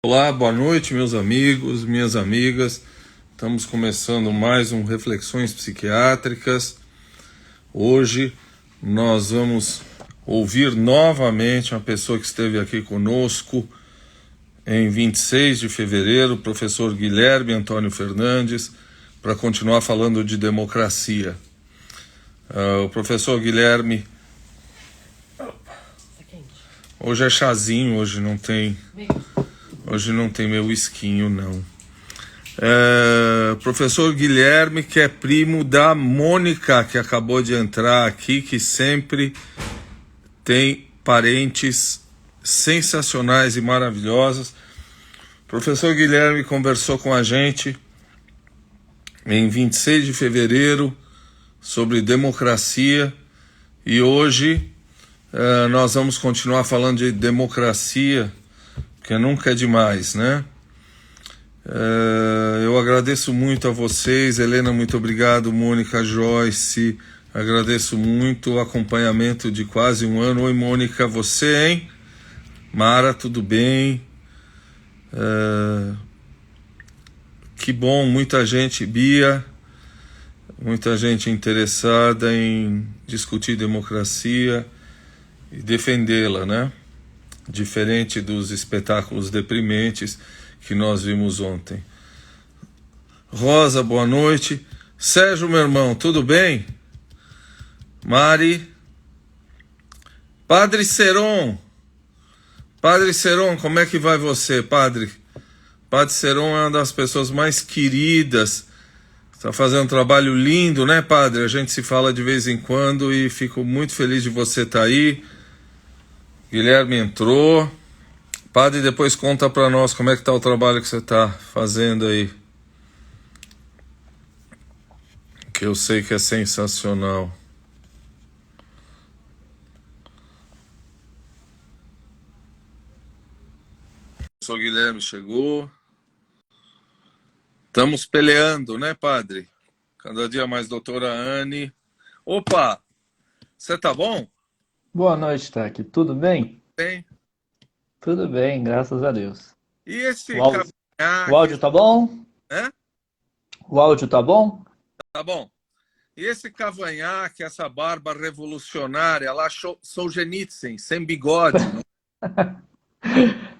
Olá, boa noite, meus amigos, minhas amigas. Estamos começando mais um Reflexões Psiquiátricas. Hoje nós vamos ouvir novamente uma pessoa que esteve aqui conosco em 26 de fevereiro, o professor Guilherme Antônio Fernandes, para continuar falando de democracia. O professor Guilherme... Hoje é chazinho, hoje não tem meu esquinho, não. Professor Guilherme, que é primo da Mônica, que acabou de entrar aqui, que sempre tem parentes sensacionais e maravilhosas. Professor Guilherme conversou com a gente em 26 de fevereiro sobre democracia e hoje nós vamos continuar falando de democracia, porque nunca é demais, né? Eu agradeço muito a vocês. Helena, muito obrigado. Mônica, Joyce, agradeço muito o acompanhamento de quase um ano. Oi, Mônica, você, hein? Mara, tudo bem? Que bom, muita gente, Bia, muita gente interessada em discutir democracia e defendê-la, né? Diferente dos espetáculos deprimentes que nós vimos ontem. Rosa, boa noite. Sérgio, meu irmão, tudo bem? Mari. Padre Seron, como é que vai você, padre? Padre Seron é uma das pessoas mais queridas. Está fazendo um trabalho lindo, né, padre? A gente se fala de vez em quando e fico muito feliz de você estar aí. Guilherme entrou. Padre, depois conta para nós como é que está o trabalho que você está fazendo aí. Que eu sei que é sensacional. O professor Guilherme chegou. Estamos peleando, né, padre? Cada dia mais, doutora Anne. Opa! Você tá bom? Boa noite, Taki. Tudo bem? Bem. Tudo bem, graças a Deus. E O esse áudio, o cavanhaque, áudio tá bom? né? O áudio tá bom? Tá bom. E esse cavanhaque, essa barba revolucionária lá, Solzhenitsyn, sem bigode.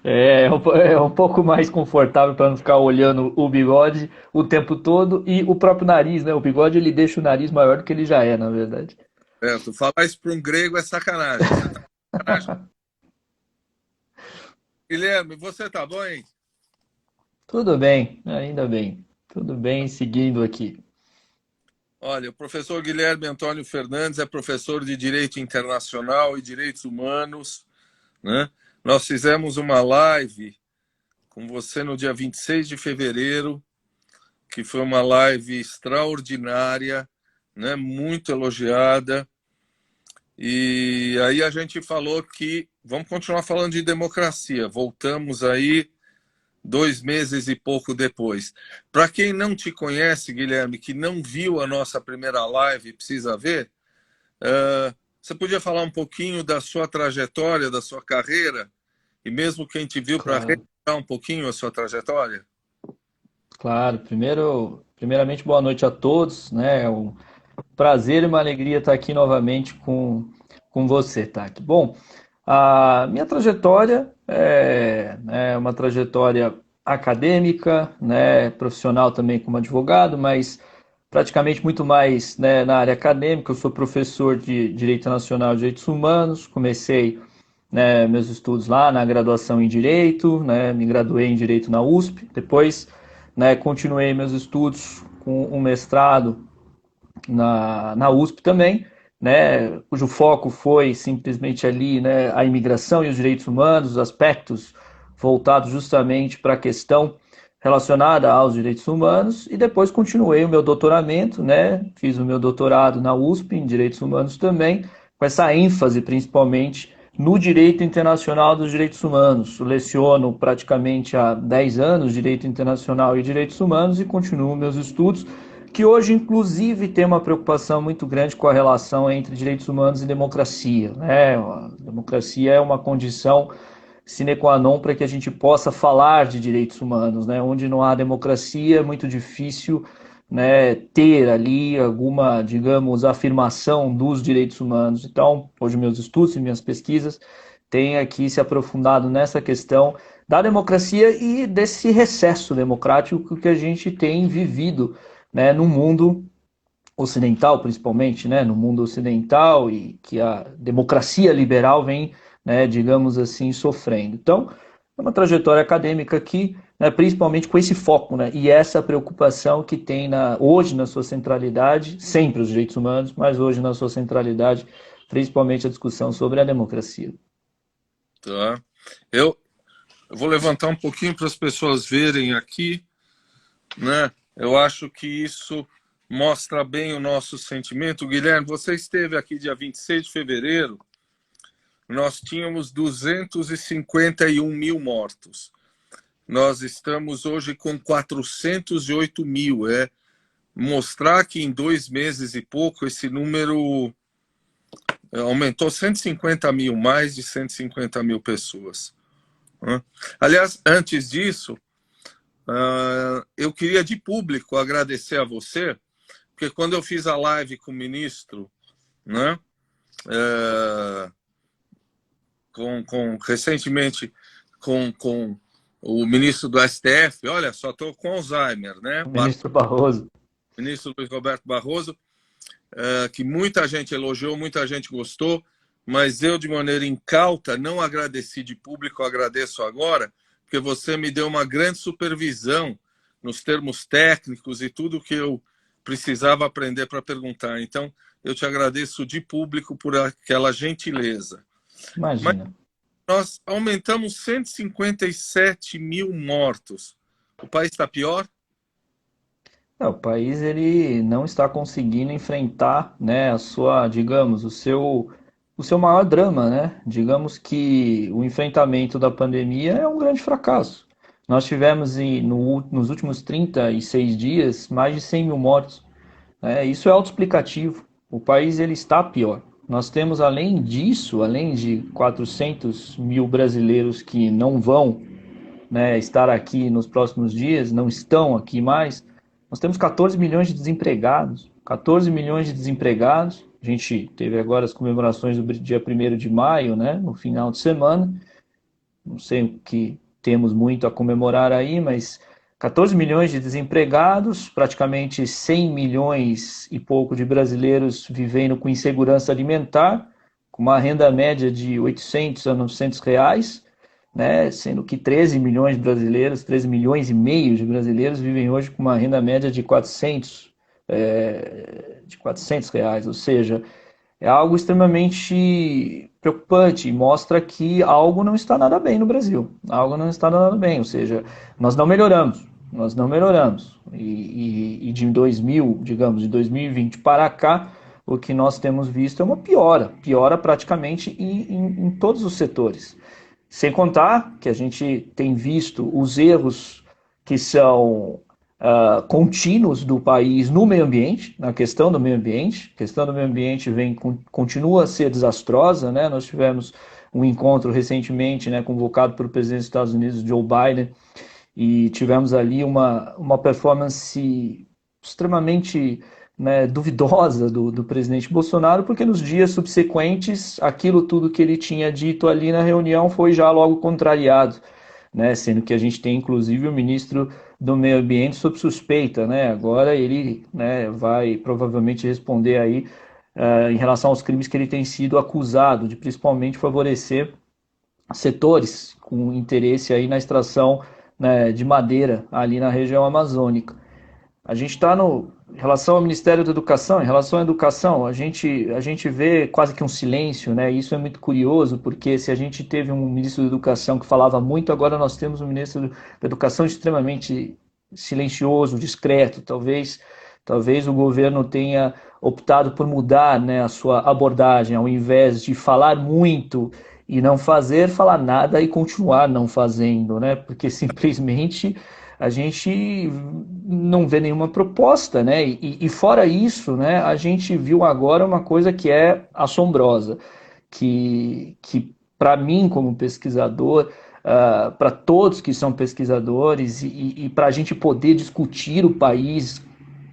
É um pouco mais confortável para não ficar olhando o bigode o tempo todo e o próprio nariz, né? O bigode ele deixa o nariz maior do que ele já é, na verdade. Certo. Falar isso para um grego é sacanagem. Você tá com sacanagem. Guilherme, você tá bom, hein? Tudo bem, ainda bem. Tudo bem, seguindo aqui. Olha, o professor Guilherme Antônio Fernandes é professor de Direito Internacional e Direitos Humanos, né? Nós fizemos uma live com você no dia 26 de fevereiro, que foi uma live extraordinária, né? Muito elogiada. E aí a gente falou que vamos continuar falando de democracia. Voltamos aí 2 meses e pouco depois. Para quem não te conhece, Guilherme, que não viu a nossa primeira live, precisa ver, você podia falar um pouquinho da sua trajetória, da sua carreira, e mesmo quem te viu para Claro, relembrar um pouquinho a sua trajetória? claro. Primeiramente, boa noite a todos, né? É um prazer e uma alegria estar aqui novamente com você, Taki. Bom, a minha trajetória é uma trajetória acadêmica, né, profissional também como advogado, mas praticamente muito mais, né, na área acadêmica. Eu sou professor de Direito Nacional e Direitos Humanos, comecei, né, meus estudos lá na graduação em Direito, né, me graduei em Direito na USP, depois, né, continuei meus estudos com um mestrado na USP também, né, cujo foco foi simplesmente ali, né, a imigração e os direitos humanos, os aspectos voltados justamente para a questão relacionada aos direitos humanos, e depois continuei o meu doutoramento, né, fiz o meu doutorado na USP em direitos humanos também, com essa ênfase principalmente no direito internacional dos direitos humanos. Eu leciono praticamente há 10 anos direito internacional e direitos humanos e continuo meus estudos, que hoje, inclusive, tem uma preocupação muito grande com a relação entre direitos humanos e democracia, né? A democracia é uma condição sine qua non para que a gente possa falar de direitos humanos, né? Onde não há democracia, é muito difícil, né, ter ali alguma, digamos, afirmação dos direitos humanos. Então, hoje meus estudos e minhas pesquisas têm aqui se aprofundado nessa questão da democracia e desse recesso democrático que a gente tem vivido, né, no mundo ocidental, principalmente, né, no mundo ocidental, e que a democracia liberal vem, né, digamos assim, sofrendo. Então, é uma trajetória acadêmica aqui, né, principalmente com esse foco, né, e essa preocupação que tem hoje na sua centralidade, sempre os direitos humanos, mas hoje na sua centralidade, principalmente a discussão sobre a democracia. Tá. Eu, eu vou levantar um pouquinho para as pessoas verem aqui, né? Eu acho que isso mostra bem o nosso sentimento. Guilherme, você esteve aqui dia 26 de fevereiro, nós tínhamos 251 mil mortos. Nós estamos hoje com 408 mil. É mostrar que em 2 meses e pouco esse número aumentou 150 mil, mais de 150 mil pessoas. Aliás, antes disso, eu queria de público agradecer a você, porque quando eu fiz a live com o ministro, né, recentemente com o ministro do STF, olha, só estou com Alzheimer, né? Ministro Barroso. Ministro Luiz Roberto Barroso, que muita gente elogiou, muita gente gostou, mas eu, de maneira incauta, não agradeci de público, agradeço agora, porque você me deu uma grande supervisão nos termos técnicos e tudo que eu precisava aprender para perguntar. Então, eu te agradeço de público por aquela gentileza. Imagina. Mas nós aumentamos 157 mil mortos. O país está pior? O país ele não está conseguindo enfrentar, né, a sua, digamos, o seu maior drama, né? Digamos que o enfrentamento da pandemia é um grande fracasso. Nós tivemos nos últimos 36 dias mais de 100 mil mortos, né? Isso é autoexplicativo. O país ele está pior. Nós temos, além disso, além de 400 mil brasileiros que não vão, né, estar aqui nos próximos dias, não estão aqui mais, nós temos 14 milhões de desempregados. 14 milhões de desempregados. A gente teve agora as comemorações do dia 1º de maio, né, no final de semana. Não sei o que temos muito a comemorar aí, mas 14 milhões de desempregados, praticamente 100 milhões e pouco de brasileiros vivendo com insegurança alimentar, com uma renda média de 800 a 900 reais, né, sendo que 13 milhões de brasileiros, 13 milhões e meio de brasileiros vivem hoje com uma renda média de 400 reais, ou seja, é algo extremamente preocupante e mostra que algo não está nada bem no Brasil, algo não está nada bem, ou seja, nós não melhoramos, e de 2000, digamos, de 2020 para cá, o que nós temos visto é uma piora praticamente em todos os setores. Sem contar que a gente tem visto os erros que são contínuos do país no meio ambiente, na questão do meio ambiente. A questão do meio ambiente continua a ser desastrosa, né? Nós tivemos um encontro recentemente, né, convocado pelo presidente dos Estados Unidos, Joe Biden, e tivemos ali uma performance extremamente, né, duvidosa do presidente Bolsonaro, porque nos dias subsequentes, aquilo tudo que ele tinha dito ali na reunião foi já logo contrariado, né, sendo que a gente tem inclusive o ministro do Meio Ambiente sob suspeita, né, agora ele, né, vai provavelmente responder aí em relação aos crimes que ele tem sido acusado de principalmente favorecer setores com interesse aí na extração, né, de madeira ali na região amazônica. A gente está em relação ao Ministério da Educação, em relação à educação, a gente vê quase que um silêncio, né? Isso é muito curioso, porque se a gente teve um ministro da Educação que falava muito, agora nós temos um ministro da Educação extremamente silencioso, discreto. Talvez o governo tenha optado por mudar, né, a sua abordagem, ao invés de falar muito e não falar nada e continuar não fazendo, né? Porque simplesmente a gente não vê nenhuma proposta, né? E fora isso, né, a gente viu agora uma coisa que é assombrosa, que para mim como pesquisador, para todos que são pesquisadores e para a gente poder discutir o país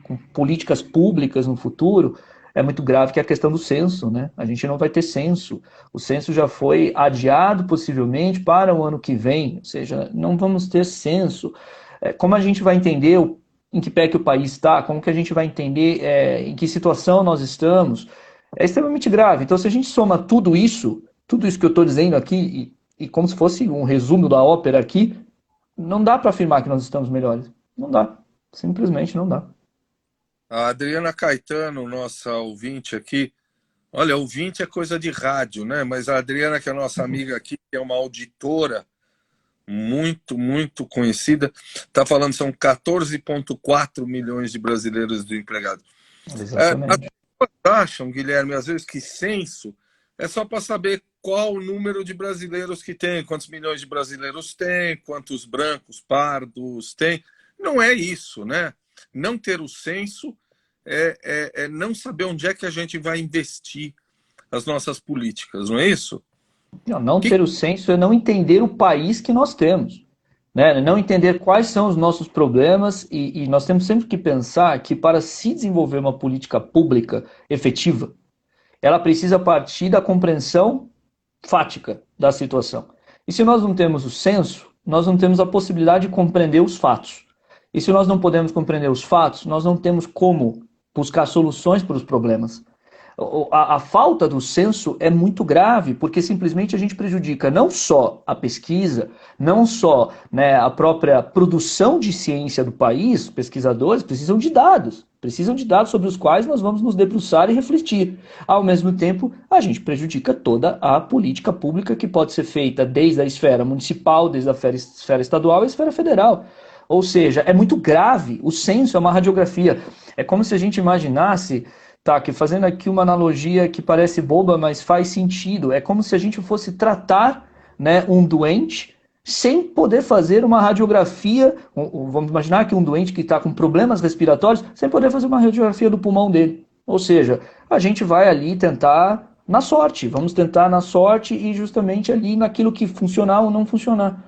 com políticas públicas no futuro, é muito grave, que é a questão do censo, né? A gente não vai ter censo. O censo já foi adiado, possivelmente, para o ano que vem, ou seja, não vamos ter censo. Como a gente vai entender em que pé que o país está, como que a gente vai entender em que situação nós estamos, é extremamente grave. Então, se a gente soma tudo isso que eu estou dizendo aqui, e como se fosse um resumo da ópera aqui, não dá para afirmar que nós estamos melhores. Não dá. Simplesmente não dá. A Adriana Caetano, nossa ouvinte aqui, olha, ouvinte é coisa de rádio, né? Mas a Adriana, que é a nossa amiga aqui, que é uma auditora muito, muito conhecida, está falando que são 14,4 milhões de brasileiros desempregados. As Exatamente. pessoas acham, Guilherme, às vezes que censo é só para saber qual o número de brasileiros que tem, quantos milhões de brasileiros tem, quantos brancos, pardos tem. Não é isso, né? Não ter o censo é não saber onde é que a gente vai investir as nossas políticas, não é isso? Não ter o senso é não entender o país que nós temos, né? Não entender quais são os nossos problemas e nós temos sempre que pensar que para se desenvolver uma política pública efetiva, ela precisa partir da compreensão fática da situação. E se nós não temos o senso, nós não temos a possibilidade de compreender os fatos. E se nós não podemos compreender os fatos, nós não temos como buscar soluções para os problemas. A falta do senso é muito grave, porque simplesmente a gente prejudica não só a pesquisa, não só, né, a própria produção de ciência do país. Pesquisadores precisam de dados sobre os quais nós vamos nos debruçar e refletir. Ao mesmo tempo, a gente prejudica toda a política pública que pode ser feita desde a esfera municipal, desde a esfera estadual e a esfera federal. Ou seja, é muito grave. O censo é uma radiografia. É como se a gente imaginasse, tá, que fazendo aqui uma analogia que parece boba, mas faz sentido. É como se a gente fosse tratar, né, um doente sem poder fazer uma radiografia. Vamos imaginar que um doente que está com problemas respiratórios, sem poder fazer uma radiografia do pulmão dele. Ou seja, a gente vai ali tentar na sorte. Vamos tentar na sorte e justamente ali naquilo que funcionar ou não funcionar.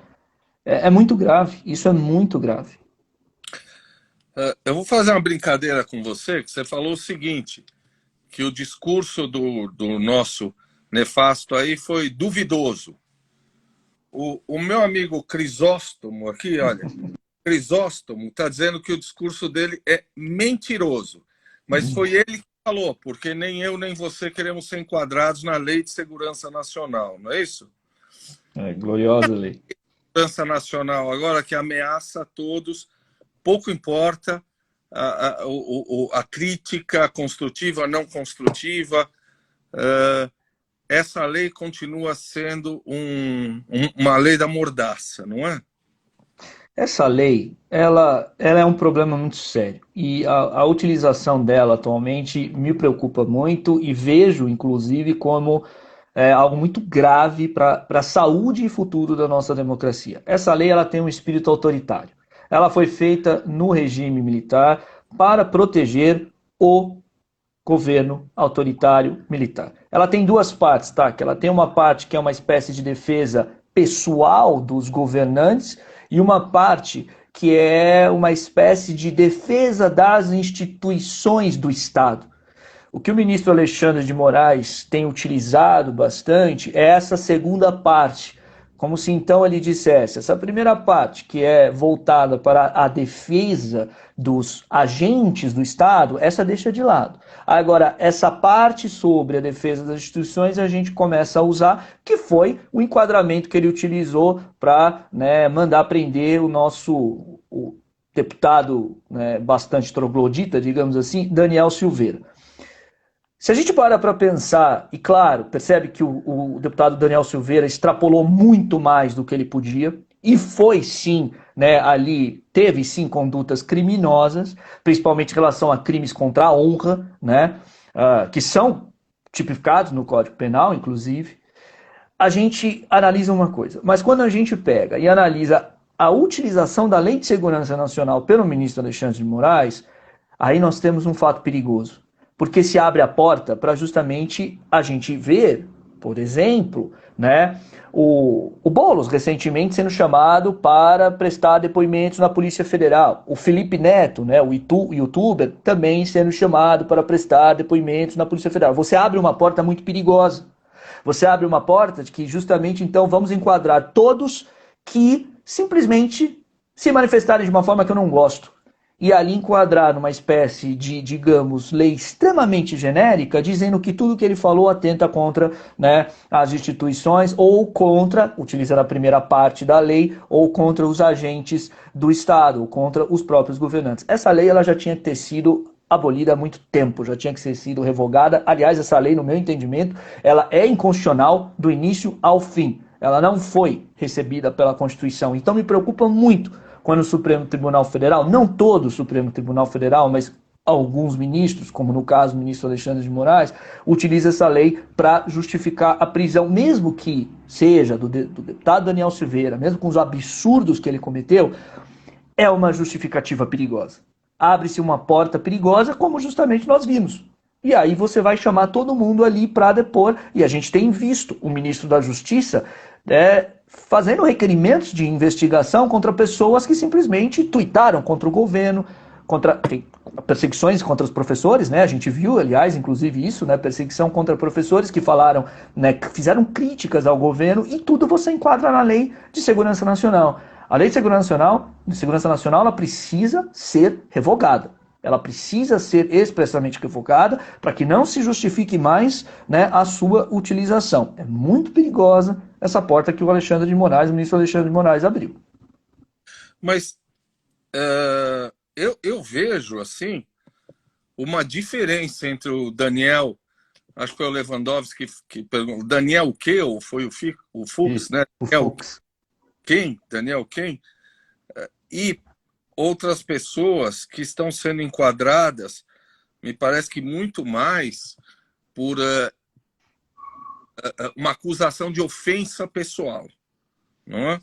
É muito grave. Isso é muito grave. Eu vou fazer uma brincadeira com você, que você falou o seguinte, que o discurso do nosso nefasto aí foi duvidoso. O meu amigo Crisóstomo aqui, olha, Crisóstomo está dizendo que o discurso dele é mentiroso. Mas foi ele que falou, porque nem eu nem você queremos ser enquadrados na Lei de Segurança Nacional, não é isso? É gloriosa lei. Segurança Nacional agora que ameaça a todos, pouco importa a crítica construtiva, não construtiva, essa lei continua sendo uma lei da mordaça, não é? Essa lei, ela é um problema muito sério e a utilização dela atualmente me preocupa muito e vejo, inclusive, como algo muito grave para a saúde e futuro da nossa democracia. Essa lei ela tem um espírito autoritário. Ela foi feita no regime militar para proteger o governo autoritário militar. Ela tem duas partes, tá? Que ela tem uma parte que é uma espécie de defesa pessoal dos governantes e uma parte que é uma espécie de defesa das instituições do Estado. O que o ministro Alexandre de Moraes tem utilizado bastante é essa segunda parte, como se então ele dissesse, essa primeira parte que é voltada para a defesa dos agentes do Estado, essa deixa de lado. Agora, essa parte sobre a defesa das instituições a gente começa a usar, que foi o enquadramento que ele utilizou para, né, mandar prender o deputado, né, bastante troglodita, digamos assim, Daniel Silveira. Se a gente para pensar, e claro, percebe que o deputado Daniel Silveira extrapolou muito mais do que ele podia, e foi sim, né, ali, teve sim condutas criminosas, principalmente em relação a crimes contra a honra, né, que são tipificados no Código Penal, inclusive, a gente analisa uma coisa. Mas quando a gente pega e analisa a utilização da Lei de Segurança Nacional pelo ministro Alexandre de Moraes, aí nós temos um fato perigoso. Porque se abre a porta para justamente a gente ver, por exemplo, né? O Boulos, recentemente, sendo chamado para prestar depoimentos na Polícia Federal. O Felipe Neto, né, o youtuber, também sendo chamado para prestar depoimentos na Polícia Federal. Você abre uma porta muito perigosa. Você abre uma porta de que justamente, então, vamos enquadrar todos que simplesmente se manifestarem de uma forma que eu não gosto. E ali enquadrar numa espécie de, digamos, lei extremamente genérica, dizendo que tudo que ele falou atenta contra, né, as instituições ou contra, utilizando a primeira parte da lei, ou contra os agentes do Estado, ou contra os próprios governantes. Essa lei ela já tinha que ter sido abolida há muito tempo, já tinha que ter sido revogada. Aliás, essa lei, no meu entendimento, ela é inconstitucional do início ao fim. Ela não foi recebida pela Constituição. Então me preocupa muito quando o Supremo Tribunal Federal, não todo o Supremo Tribunal Federal, mas alguns ministros, como no caso o ministro Alexandre de Moraes, utiliza essa lei para justificar a prisão, mesmo que seja do deputado Daniel Silveira, mesmo com os absurdos que ele cometeu, é uma justificativa perigosa. Abre-se uma porta perigosa, como justamente nós vimos. E aí você vai chamar todo mundo ali para depor, e a gente tem visto o ministro da Justiça fazendo requerimentos de investigação contra pessoas que simplesmente tuitaram contra o governo, contra perseguições contra os professores, né? A gente viu, aliás, inclusive isso, né? Perseguição contra professores que falaram, né? Que fizeram críticas ao governo, e tudo você enquadra na Lei de Segurança Nacional. A Lei de Segurança Nacional, ela precisa ser revogada. Ela precisa ser expressamente revogada para que não se justifique mais, né, a sua utilização. É muito perigosa essa porta que o Alexandre de Moraes, o ministro Alexandre de Moraes, abriu. Mas eu vejo, assim, uma diferença entre o Daniel, acho que foi o Lewandowski que perguntou, Daniel o quê? Ou foi o Fux, né? O Fux. Daniel quem? E outras pessoas que estão sendo enquadradas, me parece que muito mais por uma acusação de ofensa pessoal, não é?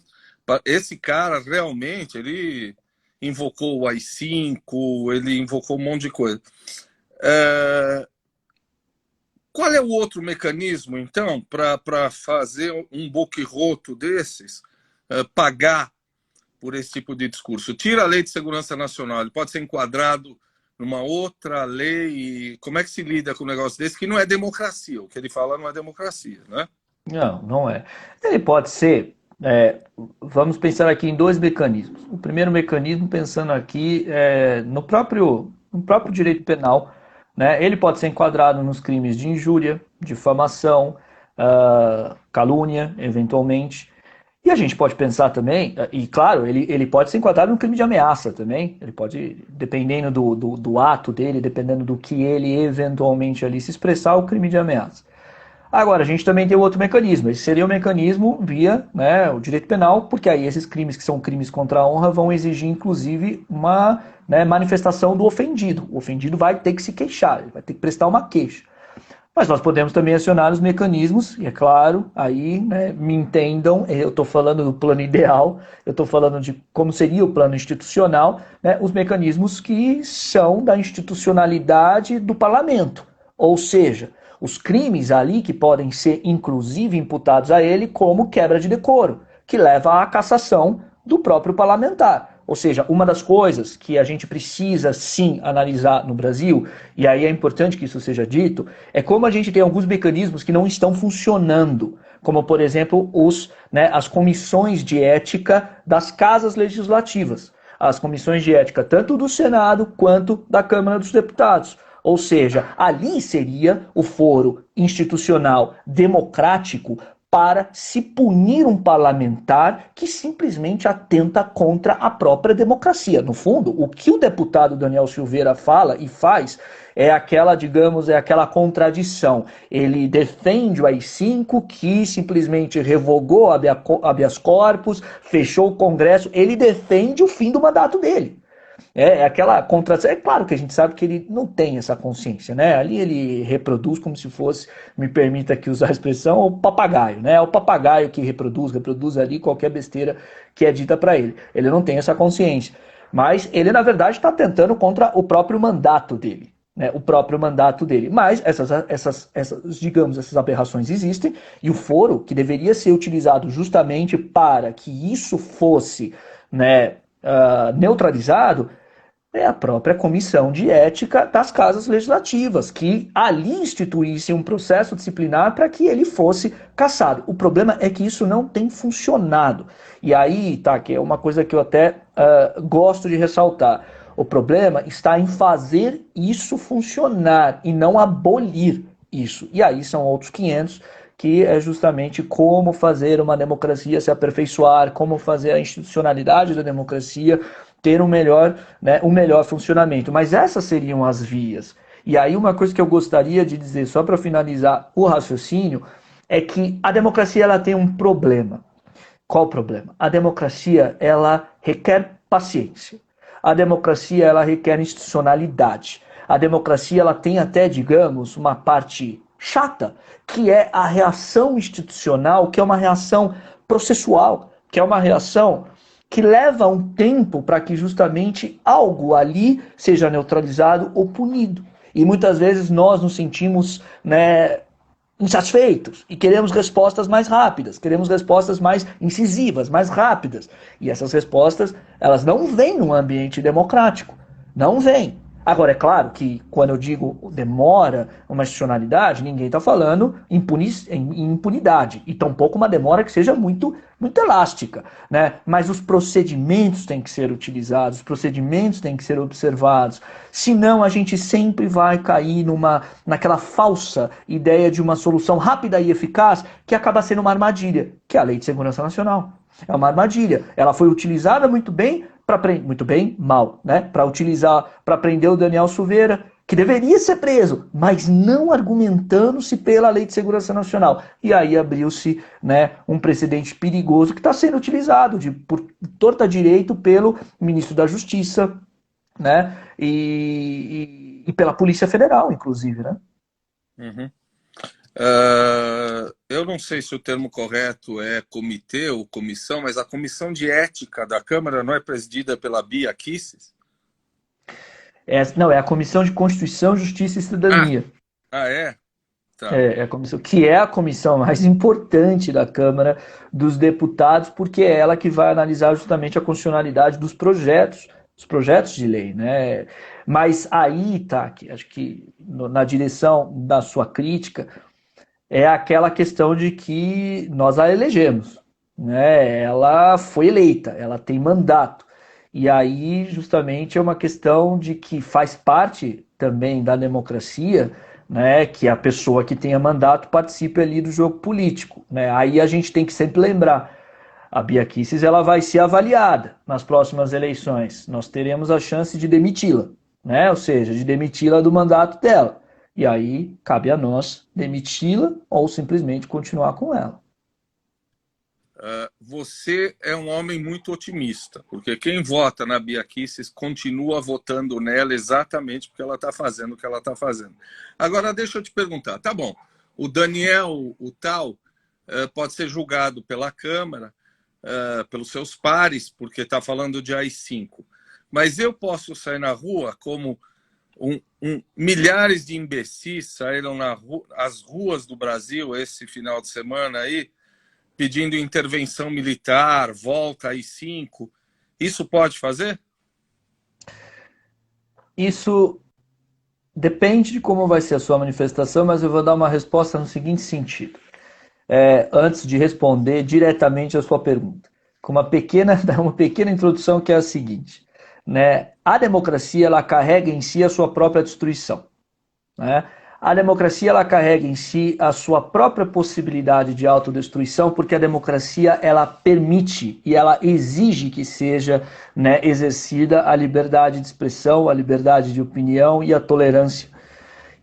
Esse cara realmente ele invocou o AI-5, ele invocou um monte de coisa. Qual é o outro mecanismo, então, para fazer um boquirroto desses pagar por esse tipo de discurso? Tira a Lei de Segurança Nacional, ele pode ser enquadrado numa outra lei. Como é que se lida com um negócio desse? Que não é democracia, o que ele fala não é democracia, né? Não, não é. Ele pode ser, vamos pensar aqui em dois mecanismos. O primeiro mecanismo, pensando aqui no próprio direito penal, né? Ele pode ser enquadrado nos crimes de injúria, difamação, calúnia, eventualmente. E a gente pode pensar também, e claro, ele pode ser enquadrado no crime de ameaça também. Ele pode, dependendo do ato dele, dependendo do que ele eventualmente ali se expressar, o crime de ameaça. Agora, a gente também tem outro mecanismo. Esse seria o mecanismo via, né, o direito penal, porque aí esses crimes que são crimes contra a honra vão exigir, inclusive, uma, né, manifestação do ofendido. O ofendido vai ter que se queixar, ele vai ter que prestar uma queixa. Mas nós podemos também acionar os mecanismos, e é claro, aí, né, me entendam, eu estou falando do plano ideal, eu estou falando de como seria o plano institucional, né, os mecanismos que são da institucionalidade do parlamento. Ou seja, os crimes ali que podem ser inclusive imputados a ele como quebra de decoro, que leva à cassação do próprio parlamentar. Ou seja, uma das coisas que a gente precisa sim analisar no Brasil, e aí é importante que isso seja dito, é como a gente tem alguns mecanismos que não estão funcionando, como por exemplo as comissões de ética das casas legislativas, as comissões de ética tanto do Senado quanto da Câmara dos Deputados. Ou seja, ali seria o foro institucional democrático para se punir um parlamentar que simplesmente atenta contra a própria democracia. No fundo, o que o deputado Daniel Silveira fala e faz é aquela, digamos, contradição. Ele defende o AI-5, que simplesmente revogou habeas corpus, fechou o Congresso, ele defende o fim do mandato dele. É aquela contradição. É claro que a gente sabe que ele não tem essa consciência, né? Ali ele reproduz como se fosse, me permita aqui usar a expressão, o papagaio, né? É o papagaio que reproduz ali qualquer besteira que é dita para ele. Ele não tem essa consciência. Mas ele, na verdade, está tentando contra o próprio mandato dele. né, o próprio mandato dele. Mas digamos, essas aberrações existem, e o foro, que deveria ser utilizado justamente para que isso fosse, né, neutralizado, é a própria comissão de ética das casas legislativas, que ali instituísse um processo disciplinar para que ele fosse cassado. O problema é que isso não tem funcionado. E aí, tá, que é uma coisa que eu até gosto de ressaltar. O problema está em fazer isso funcionar e não abolir isso. E aí são outros 500, que é justamente como fazer uma democracia se aperfeiçoar, como fazer a institucionalidade da democracia ter um melhor funcionamento. Mas essas seriam as vias. E aí uma coisa que eu gostaria de dizer, só para finalizar o raciocínio, é que a democracia ela tem um problema. Qual o problema? A democracia ela requer paciência. A democracia ela requer institucionalidade. A democracia ela tem até, digamos, uma parte chata, que é a reação institucional, que é uma reação processual, que é uma reação que leva um tempo para que justamente algo ali seja neutralizado ou punido. E muitas vezes nós nos sentimos, né, insatisfeitos e queremos respostas mais rápidas, queremos respostas mais incisivas, mais rápidas. E essas respostas, elas não vêm num ambiente democrático, não vêm. Agora, é claro que quando eu digo demora, uma institucionalidade, ninguém está falando em impunidade, e tampouco uma demora que seja muito elástica, né? Mas os procedimentos têm que ser utilizados, os procedimentos têm que ser observados, senão a gente sempre vai cair naquela falsa ideia de uma solução rápida e eficaz que acaba sendo uma armadilha, que é a Lei de Segurança Nacional. É uma armadilha. Ela foi utilizada muito bem, muito bem, mal, né? Para prender o Daniel Silveira, que deveria ser preso, mas não argumentando-se pela Lei de Segurança Nacional. E aí abriu-se, né, um precedente perigoso que está sendo utilizado por torta direito pelo ministro da Justiça, né? E pela Polícia Federal, inclusive, né? Uhum. Eu não sei se o termo correto é comitê ou comissão, mas a comissão de ética da Câmara não é presidida pela Bia Kicis? Não, é a Comissão de Constituição, Justiça e Cidadania. É? Tá. É a comissão, que é a comissão mais importante da Câmara dos Deputados, porque é ela que vai analisar justamente a constitucionalidade dos projetos de lei, né? Mas aí, tá, acho que na direção da sua crítica, é aquela questão de que nós a elegemos, né? Ela foi eleita, ela tem mandato. E aí, justamente, é uma questão de que faz parte também da democracia, né, que a pessoa que tenha mandato participe ali do jogo político, né? Aí a gente tem que sempre lembrar, a Bia Kicis ela vai ser avaliada nas próximas eleições. Nós teremos a chance de demiti-la, né? Ou seja, de demiti-la do mandato dela. E aí cabe a nós demiti-la ou simplesmente continuar com ela. Você é um homem muito otimista, porque quem vota na Bia Kicis continua votando nela exatamente porque ela está fazendo o que ela está fazendo. Agora, deixa eu te perguntar, tá bom, o Daniel, o tal, pode ser julgado pela Câmara, pelos seus pares, porque está falando de AI-5, mas eu posso sair na rua como milhares de imbecis saíram às ruas do Brasil esse final de semana aí, pedindo intervenção militar, volta AI-5. Isso pode fazer? Isso depende de como vai ser a sua manifestação, mas eu vou dar uma resposta no seguinte sentido. Antes de responder diretamente a sua pergunta, com uma pequena introdução que é a seguinte, né? A democracia ela carrega em si a sua própria destruição, né? A democracia ela carrega em si a sua própria possibilidade de autodestruição, porque a democracia ela permite e ela exige que seja, né, exercida a liberdade de expressão, a liberdade de opinião e a tolerância.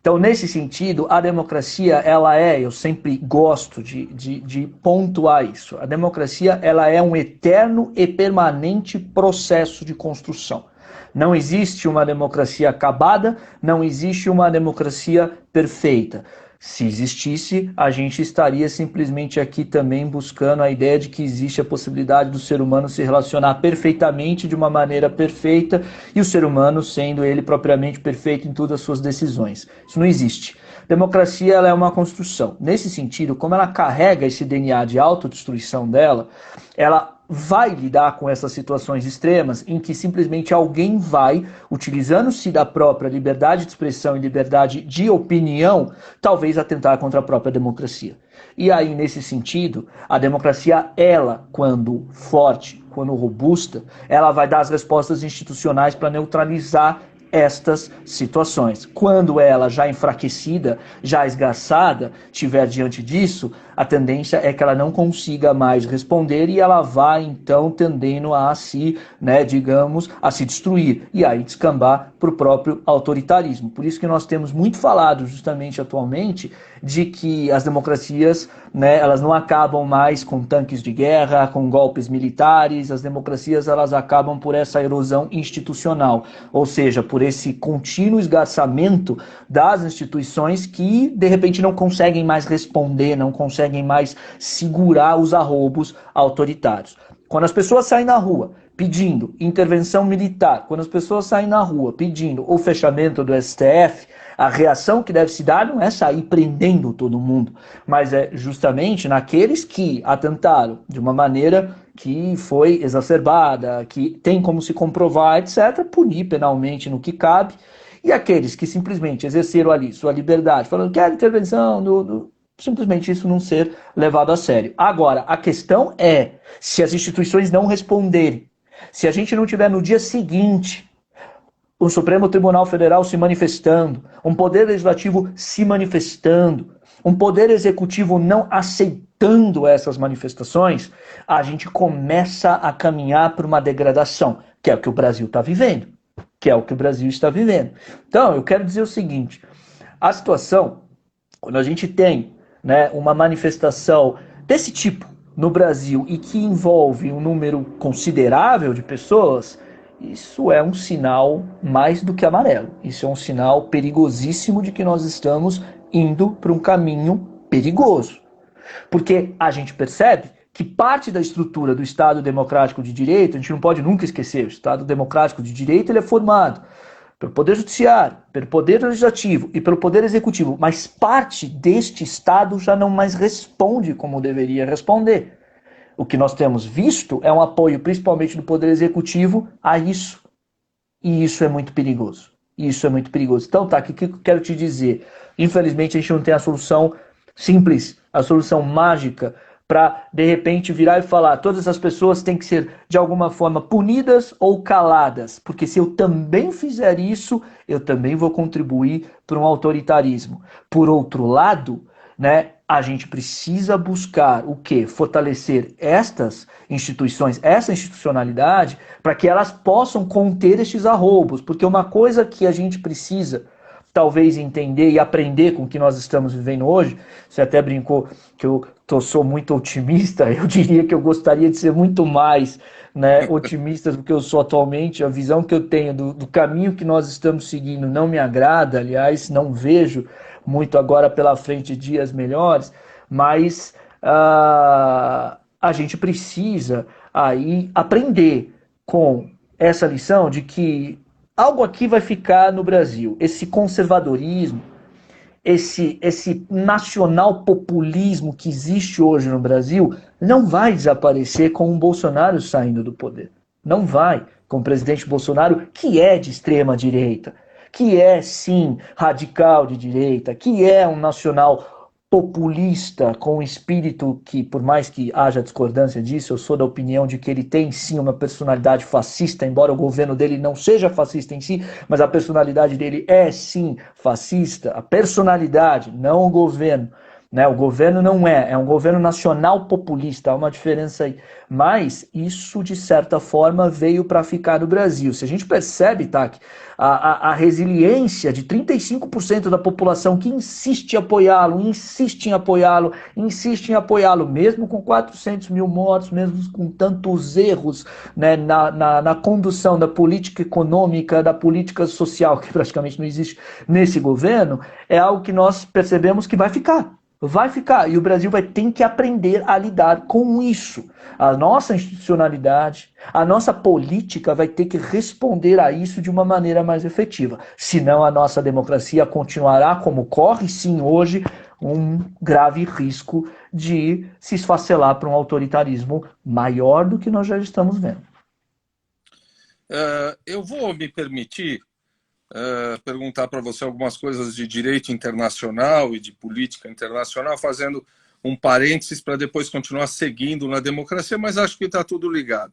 Então, nesse sentido, a democracia ela eu sempre gosto de pontuar isso. A democracia ela é um eterno e permanente processo de construção. Não existe uma democracia acabada, não existe uma democracia perfeita. Se existisse, a gente estaria simplesmente aqui também buscando a ideia de que existe a possibilidade do ser humano se relacionar perfeitamente de uma maneira perfeita e o ser humano sendo ele propriamente perfeito em todas as suas decisões. Isso não existe. Democracia ela é uma construção. Nesse sentido, como ela carrega esse DNA de autodestruição dela, ela vai lidar com essas situações extremas em que simplesmente alguém vai, utilizando-se da própria liberdade de expressão e liberdade de opinião, talvez atentar contra a própria democracia. E aí, nesse sentido, a democracia, ela, quando forte, quando robusta, ela vai dar as respostas institucionais para neutralizar estas situações. Quando ela, já enfraquecida, já esgarçada, estiver diante disso, a tendência é que ela não consiga mais responder e ela vai, então, tendendo a se, digamos, a se destruir e aí descambar para o próprio autoritarismo. Por isso que nós temos muito falado, justamente atualmente, de que as democracias, elas não acabam mais com tanques de guerra, com golpes militares, as democracias elas acabam por essa erosão institucional, ou seja, por esse contínuo esgarçamento das instituições que, de repente, não conseguem mais responder, não conseguem mais segurar os arroubos autoritários. Quando as pessoas saem na rua pedindo intervenção militar, quando as pessoas saem na rua pedindo o fechamento do STF, a reação que deve se dar não é sair prendendo todo mundo, mas é justamente naqueles que atentaram de uma maneira que foi exacerbada, que tem como se comprovar, etc., punir penalmente no que cabe, e aqueles que simplesmente exerceram ali sua liberdade, falando que era intervenção simplesmente isso não ser levado a sério. Agora, a questão é, se as instituições não responderem, se a gente não tiver no dia seguinte o Supremo Tribunal Federal se manifestando, um poder legislativo se manifestando, um poder executivo não aceitando essas manifestações, a gente começa a caminhar para uma degradação, que é o que o Brasil está vivendo. Então, eu quero dizer o seguinte, a situação, quando a gente tem uma manifestação desse tipo no Brasil e que envolve um número considerável de pessoas, isso é um sinal mais do que amarelo. Isso é um sinal perigosíssimo de que nós estamos indo para um caminho perigoso. Porque a gente percebe que parte da estrutura do Estado Democrático de Direito, a gente não pode nunca esquecer, o Estado Democrático de Direito ele é formado pelo Poder Judiciário, pelo Poder Legislativo e pelo Poder Executivo, mas parte deste Estado já não mais responde como deveria responder. O que nós temos visto é um apoio, principalmente do Poder Executivo, a isso. E isso é muito perigoso. Então, tá, o que eu quero te dizer? Infelizmente, a gente não tem a solução simples, a solução mágica, para, de repente, virar e falar todas as pessoas têm que ser, de alguma forma, punidas ou caladas. Porque se eu também fizer isso, eu também vou contribuir para um autoritarismo. Por outro lado, a gente precisa buscar o quê? Fortalecer estas instituições, essa institucionalidade, para que elas possam conter estes arroubos. Porque uma coisa que a gente precisa talvez entender e aprender com o que nós estamos vivendo hoje, você até brincou que eu sou muito otimista, eu diria que eu gostaria de ser muito mais otimista do que eu sou atualmente. A visão que eu tenho do caminho que nós estamos seguindo não me agrada, aliás, não vejo muito agora pela frente dias melhores, mas a gente precisa aí aprender com essa lição de que algo aqui vai ficar no Brasil. Esse conservadorismo, esse nacional populismo que existe hoje no Brasil não vai desaparecer com o Bolsonaro saindo do poder. Não vai, com o presidente Bolsonaro, que é de extrema direita, que é, sim, radical de direita, que é um nacional populista com espírito que, por mais que haja discordância disso, eu sou da opinião de que ele tem, sim, uma personalidade fascista, embora o governo dele não seja fascista em si, mas a personalidade dele é, sim, fascista, a personalidade, não o governo. né? O governo não é um governo nacional populista, há uma diferença aí. Mas isso, de certa forma, veio para ficar no Brasil. Se a gente percebe, Taki, a resiliência de 35% da população que insiste em apoiá-lo, insiste em apoiá-lo, mesmo com 400 mil mortos, mesmo com tantos erros, né, na condução da política econômica, da política social, que praticamente não existe nesse governo, é algo que nós percebemos que vai ficar. Vai ficar, e o Brasil vai ter que aprender a lidar com isso. A nossa institucionalidade, a nossa política vai ter que responder a isso de uma maneira mais efetiva. Senão a nossa democracia continuará como corre sim hoje, um grave risco de se esfacelar para um autoritarismo maior do que nós já estamos vendo. Eu vou me permitir perguntar para você algumas coisas de direito internacional e de política internacional, fazendo um parênteses para depois continuar seguindo na democracia, mas acho que está tudo ligado.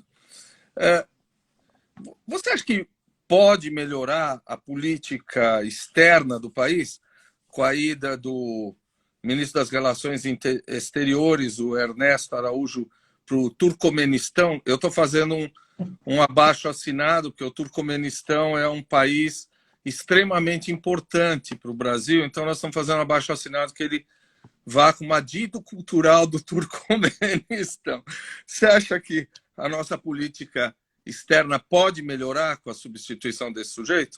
Você acha que pode melhorar a política externa do país com a ida do ministro das Relações Exteriores, o Ernesto Araújo, para o Turcomenistão? Eu estou fazendo um abaixo-assinado, porque o Turcomenistão é um país extremamente importante para o Brasil, então nós estamos fazendo um abaixo-assinado que ele vá com uma dito cultural do Turcomenistão. Você acha que a nossa política externa pode melhorar com a substituição desse sujeito?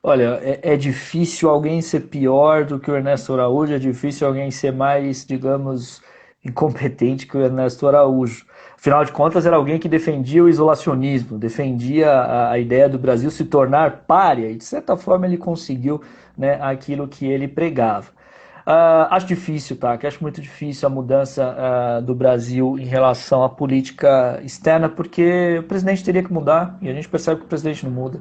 Olha, é difícil alguém ser pior do que o Ernesto Araújo, é difícil alguém ser mais, digamos, incompetente que o Ernesto Araújo. Afinal de contas, era alguém que defendia o isolacionismo, defendia a ideia do Brasil se tornar pária, e de certa forma ele conseguiu, né, aquilo que ele pregava. Acho difícil, tá? Acho muito difícil a mudança do Brasil em relação à política externa, porque o presidente teria que mudar, e a gente percebe que o presidente não muda.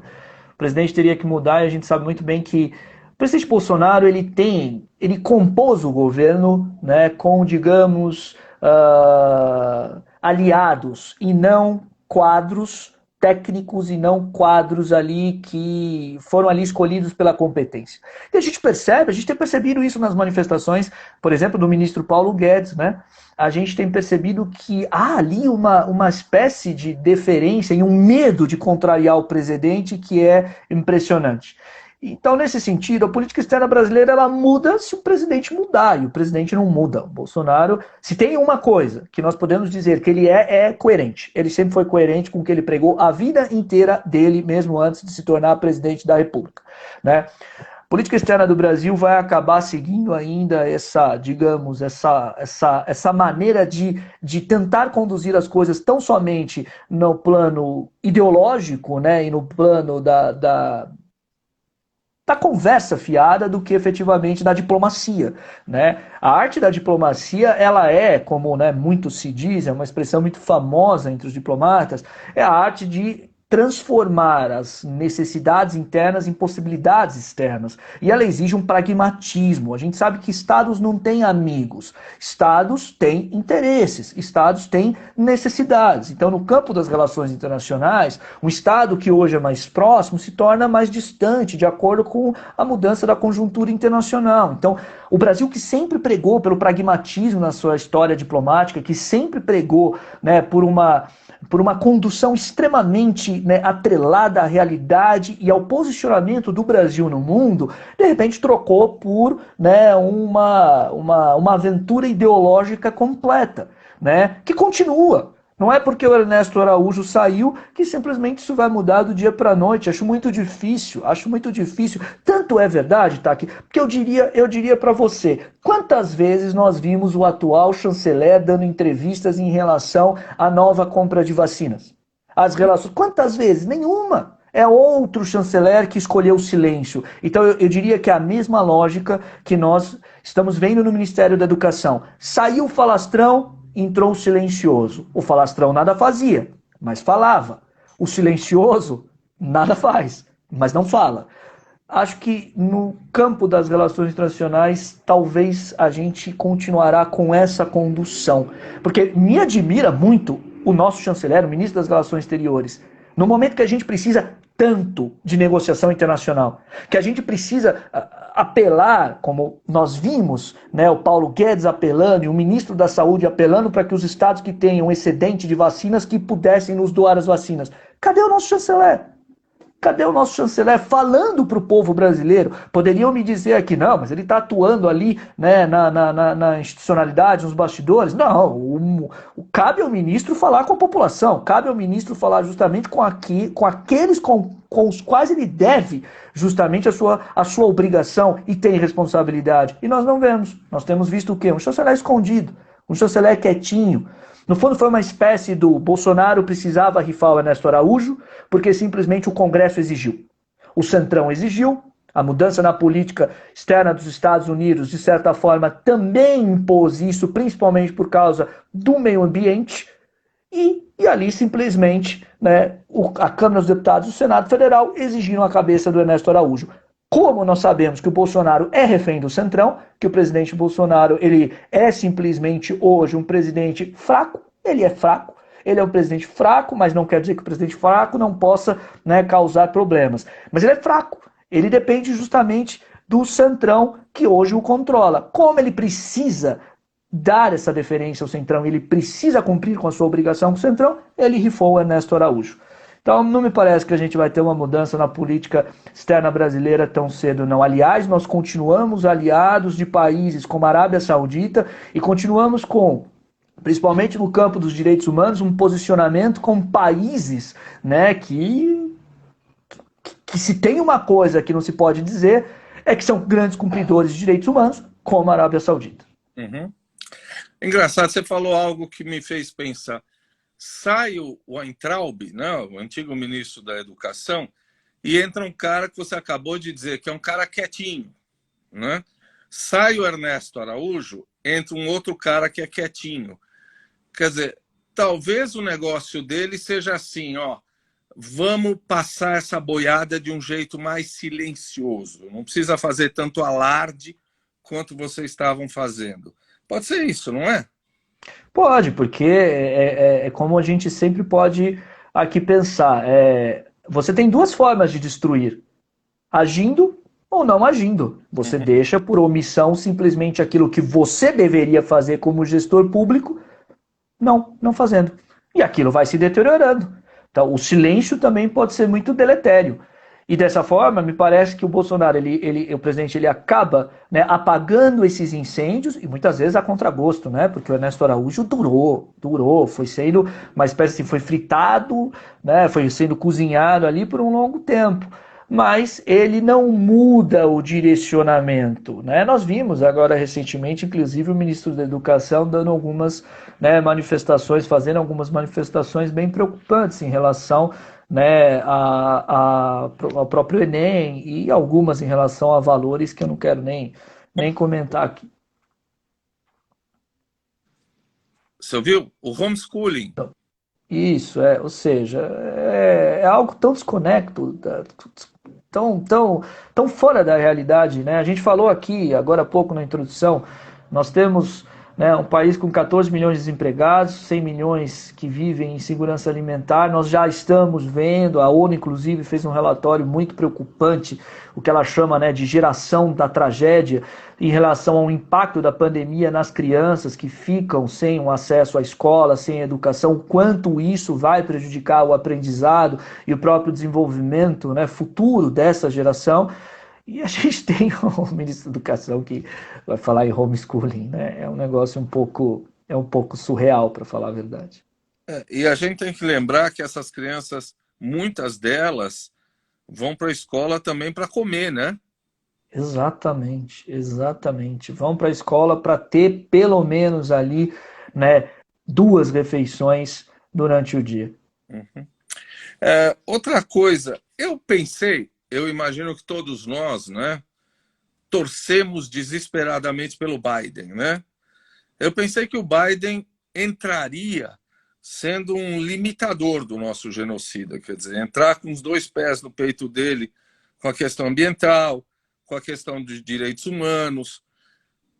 O presidente teria que mudar, e a gente sabe muito bem que o presidente Bolsonaro ele compôs o governo, né, com, digamos, aliados e não quadros técnicos e não quadros ali que foram ali escolhidos pela competência. E a gente tem percebido isso nas manifestações, por exemplo, do ministro Paulo Guedes, né? A gente tem percebido que há ali uma espécie de deferência e um medo de contrariar o presidente que é impressionante. Então, nesse sentido, a política externa brasileira ela muda se o presidente mudar, e o presidente não muda. O Bolsonaro, se tem uma coisa que nós podemos dizer que ele é coerente. Ele sempre foi coerente com o que ele pregou a vida inteira dele, mesmo antes de se tornar presidente da República, né? A política externa do Brasil vai acabar seguindo ainda essa maneira de tentar conduzir as coisas tão somente no plano ideológico, né, e no plano da conversa fiada do que efetivamente da diplomacia, né? A arte da diplomacia, ela é, como, né, muito se diz, é uma expressão muito famosa entre os diplomatas, é a arte de transformar as necessidades internas em possibilidades externas. E ela exige um pragmatismo. A gente sabe que estados não têm amigos, estados têm interesses, estados têm necessidades. Então, no campo das relações internacionais, um estado que hoje é mais próximo se torna mais distante, de acordo com a mudança da conjuntura internacional. Então, o Brasil, que sempre pregou pelo pragmatismo na sua história diplomática, que sempre pregou, né, por uma condução extremamente, né, atrelada à realidade e ao posicionamento do Brasil no mundo, de repente trocou por, né, uma aventura ideológica completa, né, que continua. Não é porque o Ernesto Araújo saiu que simplesmente isso vai mudar do dia para a noite. Acho muito difícil. Tanto é verdade, Taki, porque eu diria para você, quantas vezes nós vimos o atual chanceler dando entrevistas em relação à nova compra de vacinas? As relações, quantas vezes? Nenhuma. É outro chanceler que escolheu o silêncio. Então eu diria que é a mesma lógica que nós estamos vendo no Ministério da Educação. Saiu o falastrão, entrou o silencioso. O falastrão nada fazia, mas falava. O silencioso nada faz, mas não fala. Acho que no campo das relações internacionais, talvez a gente continuará com essa condução. Porque me admira muito o nosso chanceler, o ministro das Relações Exteriores, no momento que a gente precisa tanto de negociação internacional, que a gente precisa apelar, como nós vimos, né, o Paulo Guedes apelando e o ministro da Saúde apelando para que os estados que tenham excedente de vacinas que pudessem nos doar as vacinas. Cadê o nosso chanceler? Cadê o nosso chanceler falando para o povo brasileiro? Poderiam me dizer aqui, não, mas ele está atuando ali, né, na institucionalidade, nos bastidores. Não, cabe ao ministro falar com a população, cabe ao ministro falar justamente com aqueles com os quais ele deve justamente a sua obrigação e tem responsabilidade. E nós não vemos. Nós temos visto o quê? Um chanceler escondido, um chanceler quietinho. No fundo, foi uma espécie do Bolsonaro precisava rifar o Ernesto Araújo, porque simplesmente o Congresso exigiu. O Centrão exigiu, a mudança na política externa dos Estados Unidos, de certa forma, também impôs isso, principalmente por causa do meio ambiente, e ali simplesmente, né, a Câmara dos Deputados e o Senado Federal exigiram a cabeça do Ernesto Araújo. Como nós sabemos que o Bolsonaro é refém do Centrão, que o presidente Bolsonaro ele é simplesmente hoje um presidente fraco, ele é fraco, ele é um presidente fraco, mas não quer dizer que o presidente fraco não possa, né, causar problemas. Mas ele é fraco, ele depende justamente do Centrão que hoje o controla. Como ele precisa dar essa deferência ao Centrão, ele precisa cumprir com a sua obrigação com o Centrão, ele rifou o Ernesto Araújo. Então, não me parece que a gente vai ter uma mudança na política externa brasileira tão cedo, não. Aliás, nós continuamos aliados de países como a Arábia Saudita e continuamos com, principalmente no campo dos direitos humanos, um posicionamento com países, né, que se tem uma coisa que não se pode dizer é que são grandes cumpridores de direitos humanos, como a Arábia Saudita. Uhum. Engraçado, você falou algo que me fez pensar. Sai o Weintraub, né, o antigo ministro da Educação, e entra um cara que você acabou de dizer, que é um cara quietinho. Né? Sai o Ernesto Araújo, entra um outro cara que é quietinho. Quer dizer, talvez o negócio dele seja assim, ó, vamos passar essa boiada de um jeito mais silencioso. Não precisa fazer tanto alarde quanto vocês estavam fazendo. Pode ser isso, não é? Pode, porque é como a gente sempre pode aqui pensar. Você tem duas formas de destruir: agindo ou não agindo. Você deixa por omissão simplesmente aquilo que você deveria fazer como gestor público, não fazendo. E aquilo vai se deteriorando. Então, o silêncio também pode ser muito deletério. E dessa forma, me parece que o Bolsonaro, o presidente, ele acaba, né, apagando esses incêndios, e muitas vezes a contragosto, né? Porque o Ernesto Araújo durou, foi sendo uma espécie assim, foi fritado, né, foi sendo cozinhado ali por um longo tempo. Mas ele não muda o direcionamento, né? Nós vimos agora recentemente, inclusive, o ministro da Educação dando algumas, né, manifestações, fazendo algumas manifestações bem preocupantes em relação, né, ao próprio Enem e algumas em relação a valores que eu não quero nem comentar aqui. Você ouviu? O homeschooling. Isso, ou seja, é algo tão desconecto, tão fora da realidade, né? A gente falou aqui, agora há pouco na introdução, nós temos, né, um país com 14 milhões de desempregados, 100 milhões que vivem em segurança alimentar. Nós já estamos vendo, a ONU inclusive fez um relatório muito preocupante, o que ela chama, né, de geração da tragédia, em relação ao impacto da pandemia nas crianças que ficam sem um acesso à escola, sem educação, o quanto isso vai prejudicar o aprendizado e o próprio desenvolvimento, né, futuro dessa geração. E a gente tem o ministro da Educação que vai falar em homeschooling, né? É um negócio um pouco surreal, para falar a verdade. E a gente tem que lembrar que essas crianças, muitas delas, vão para a escola também para comer, né? Exatamente. Vão para a escola para ter pelo menos ali, né, 2 refeições durante o dia. Uhum. Outra coisa, eu imagino que todos nós, né, torcemos desesperadamente pelo Biden, né? Eu pensei que o Biden entraria sendo um limitador do nosso genocida, quer dizer, entrar com os 2 pés no peito dele com a questão ambiental, com a questão de direitos humanos,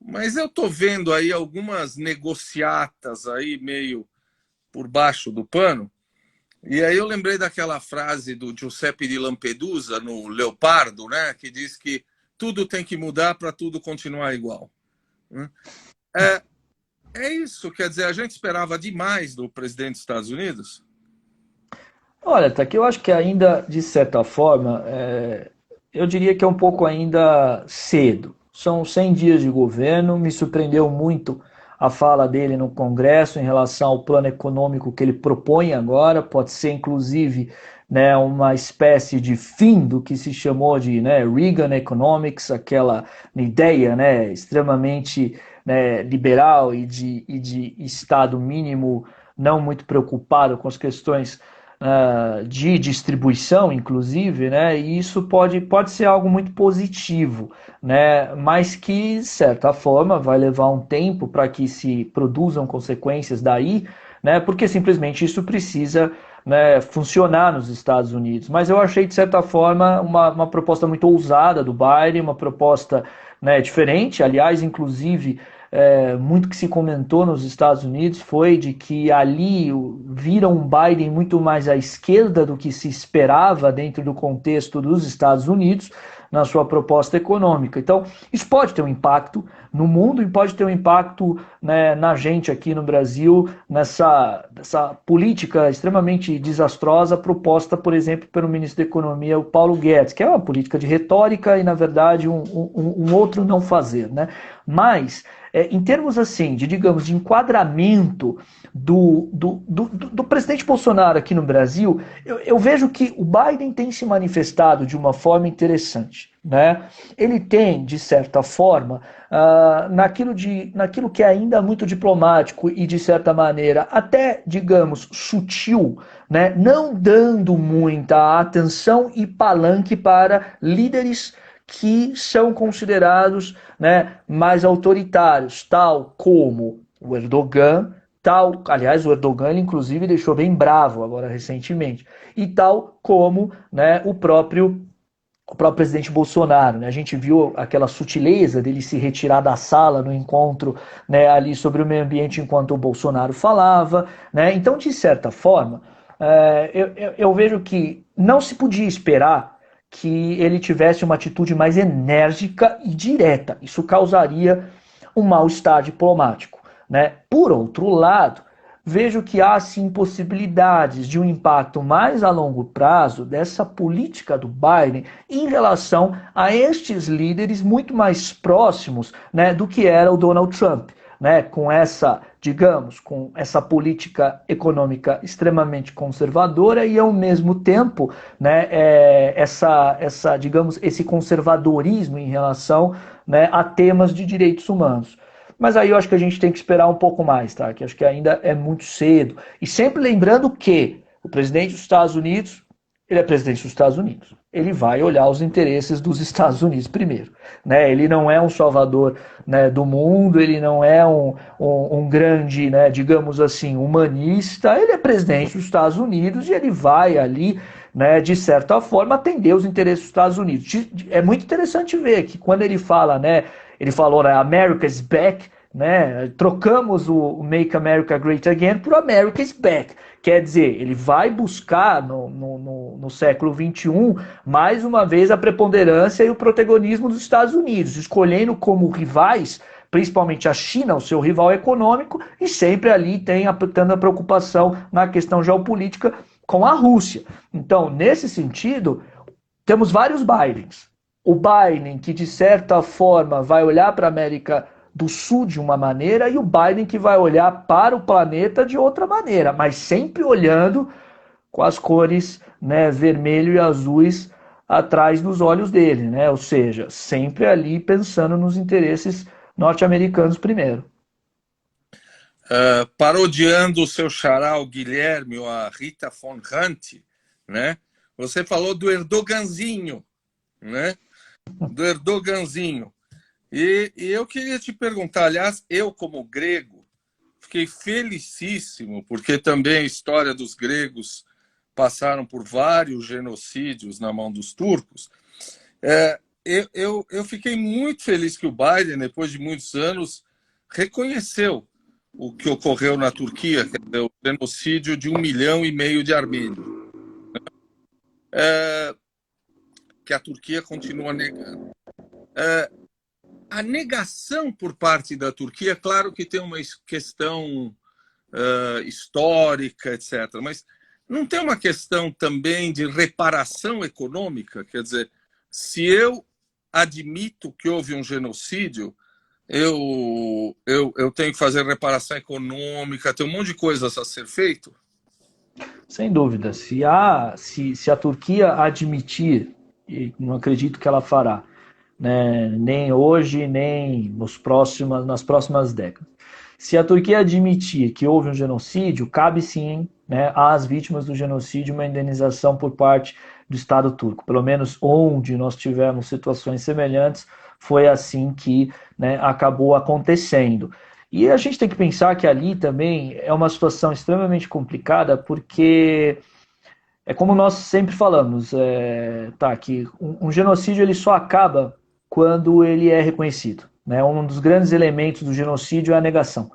mas eu estou vendo aí algumas negociatas aí meio por baixo do pano, e aí eu lembrei daquela frase do Giuseppe di Lampedusa no Leopardo, né, que diz que tudo tem que mudar para tudo continuar igual. É, é isso, quer dizer, a gente esperava demais do presidente dos Estados Unidos. Olha, tá aqui eu acho que ainda, de certa forma, eu diria que é um pouco ainda cedo. São 100 dias de governo, me surpreendeu muito a fala dele no Congresso em relação ao plano econômico que ele propõe agora, pode ser inclusive, né, uma espécie de fim do que se chamou de, né, Reagan Economics, aquela ideia, né, extremamente, né, liberal e de Estado mínimo não muito preocupado com as questões de distribuição, inclusive, né? E isso pode ser algo muito positivo, né? Mas que, de certa forma, vai levar um tempo para que se produzam consequências daí, né? Porque simplesmente isso precisa, né, funcionar nos Estados Unidos. Mas eu achei, de certa forma, uma proposta muito ousada do Biden, uma proposta, né, diferente. Aliás, inclusive, muito que se comentou nos Estados Unidos foi de que ali viram um Biden muito mais à esquerda do que se esperava dentro do contexto dos Estados Unidos na sua proposta econômica. Então, isso pode ter um impacto no mundo e pode ter um impacto, né, na gente aqui no Brasil, nessa política extremamente desastrosa proposta, por exemplo, pelo ministro da Economia, o Paulo Guedes, que é uma política de retórica e, na verdade, um outro não fazer, né? Mas em termos assim, de, digamos, de enquadramento do presidente Bolsonaro aqui no Brasil, eu vejo que o Biden tem se manifestado de uma forma interessante. Né? Ele tem, de certa forma, naquilo que é ainda muito diplomático e, de certa maneira, até, digamos, sutil, né? Não dando muita atenção e palanque para líderes que são considerados, né, mais autoritários, tal como o Erdogan, tal, aliás, o Erdogan ele, inclusive deixou bem bravo agora recentemente, e tal como, né, o próprio presidente Bolsonaro, né? A gente viu aquela sutileza dele se retirar da sala no encontro, né, ali sobre o meio ambiente enquanto o Bolsonaro falava, né? Então, de certa forma, eu vejo que não se podia esperar que ele tivesse uma atitude mais enérgica e direta. Isso causaria um mal-estar diplomático, né? Por outro lado, vejo que há sim possibilidades de um impacto mais a longo prazo dessa política do Biden em relação a estes líderes muito mais próximos, né, do que era o Donald Trump. Né, com essa, digamos, com essa política econômica extremamente conservadora e ao mesmo tempo, né, digamos, esse conservadorismo em relação, né, a temas de direitos humanos. Mas aí eu acho que a gente tem que esperar um pouco mais, tá? Que acho que ainda é muito cedo. E sempre lembrando que o presidente dos Estados Unidos, ele é presidente dos Estados Unidos. Ele vai olhar os interesses dos Estados Unidos primeiro. Né? Ele não é um salvador, né, do mundo, ele não é um grande, né, digamos assim, humanista. Ele é presidente dos Estados Unidos e ele vai ali, né, de certa forma, atender os interesses dos Estados Unidos. É muito interessante ver que quando ele fala, né, ele falou, né, America's back, né, trocamos o Make America Great Again por America's back. Quer dizer, ele vai buscar no século XXI, mais uma vez, a preponderância e o protagonismo dos Estados Unidos, escolhendo como rivais, principalmente a China, o seu rival econômico, e sempre ali tendo a preocupação na questão geopolítica com a Rússia. Então, nesse sentido, temos vários Bidens. O Biden, que de certa forma vai olhar para a América do Sul de uma maneira, e o Biden que vai olhar para o planeta de outra maneira, mas sempre olhando com as cores, né, vermelho e azuis atrás dos olhos dele, né? Ou seja, sempre ali pensando nos interesses norte-americanos primeiro. Parodiando o seu xará, o Guilherme, ou a Rita Von Hunt, né? Você falou do Erdoganzinho, né? Do Erdoganzinho. E eu queria te perguntar, aliás, eu como grego, fiquei felicíssimo, porque também a história dos gregos passaram por vários genocídios na mão dos turcos. Eu fiquei muito feliz que o Biden, depois de muitos anos, reconheceu o que ocorreu na Turquia, que é o genocídio de 1,5 milhão de armênios, que a Turquia continua negando. A negação por parte da Turquia, claro que tem uma questão histórica, etc., mas não tem uma questão também de reparação econômica? Quer dizer, se eu admito que houve um genocídio, eu tenho que fazer reparação econômica, tem um monte de coisas a ser feito? Sem dúvida. Se a Turquia admitir, e não acredito que ela fará, né, nem hoje, nem nas próximas décadas. Se a Turquia admitir que houve um genocídio, cabe sim, né, às vítimas do genocídio uma indenização por parte do Estado turco. Pelo menos onde nós tivemos situações semelhantes, foi assim que, né, acabou acontecendo. E a gente tem que pensar que ali também é uma situação extremamente complicada, porque é como nós sempre falamos, tá, que um genocídio ele só acaba quando ele é reconhecido. Né? Um dos grandes elementos do genocídio é a negação.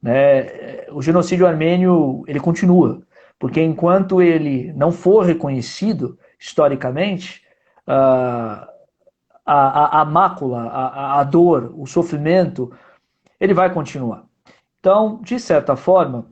Né? O genocídio armênio ele continua, porque enquanto ele não for reconhecido historicamente, a, a mácula, a dor, o sofrimento, ele vai continuar. Então, de certa forma,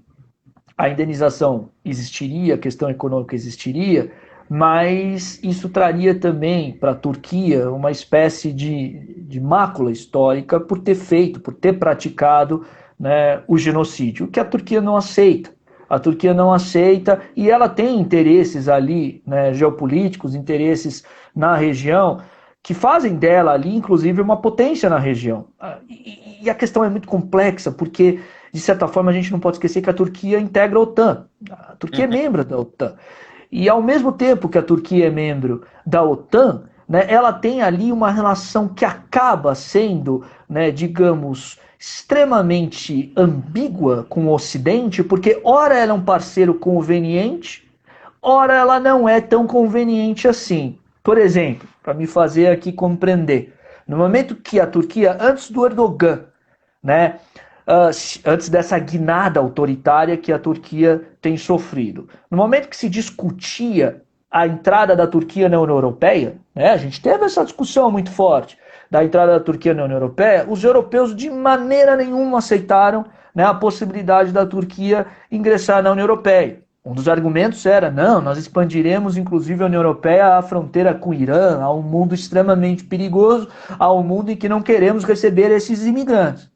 a indenização existiria, a questão econômica existiria, mas isso traria também para a Turquia uma espécie de mácula histórica por ter feito, por ter praticado, né, o genocídio, que a Turquia não aceita. A Turquia não aceita e ela tem interesses ali, né, geopolíticos, interesses na região, que fazem dela ali, inclusive, uma potência na região. E a questão é muito complexa, porque de certa forma, a gente não pode esquecer que a Turquia integra a OTAN. A Turquia é membro da OTAN. E ao mesmo tempo que a Turquia é membro da OTAN, né, ela tem ali uma relação que acaba sendo, né, digamos, extremamente ambígua com o Ocidente, porque ora ela é um parceiro conveniente, ora ela não é tão conveniente assim. Por exemplo, para me fazer aqui compreender, no momento que a Turquia, antes do Erdogan, né, antes dessa guinada autoritária que a Turquia tem sofrido. No momento que se discutia a entrada da Turquia na União Europeia, né, a gente teve essa discussão muito forte da entrada da Turquia na União Europeia, os europeus de maneira nenhuma aceitaram, né, a possibilidade da Turquia ingressar na União Europeia. Um dos argumentos era, não, nós expandiremos inclusive a União Europeia à fronteira com o Irã, a um mundo extremamente perigoso, a um mundo em que não queremos receber esses imigrantes.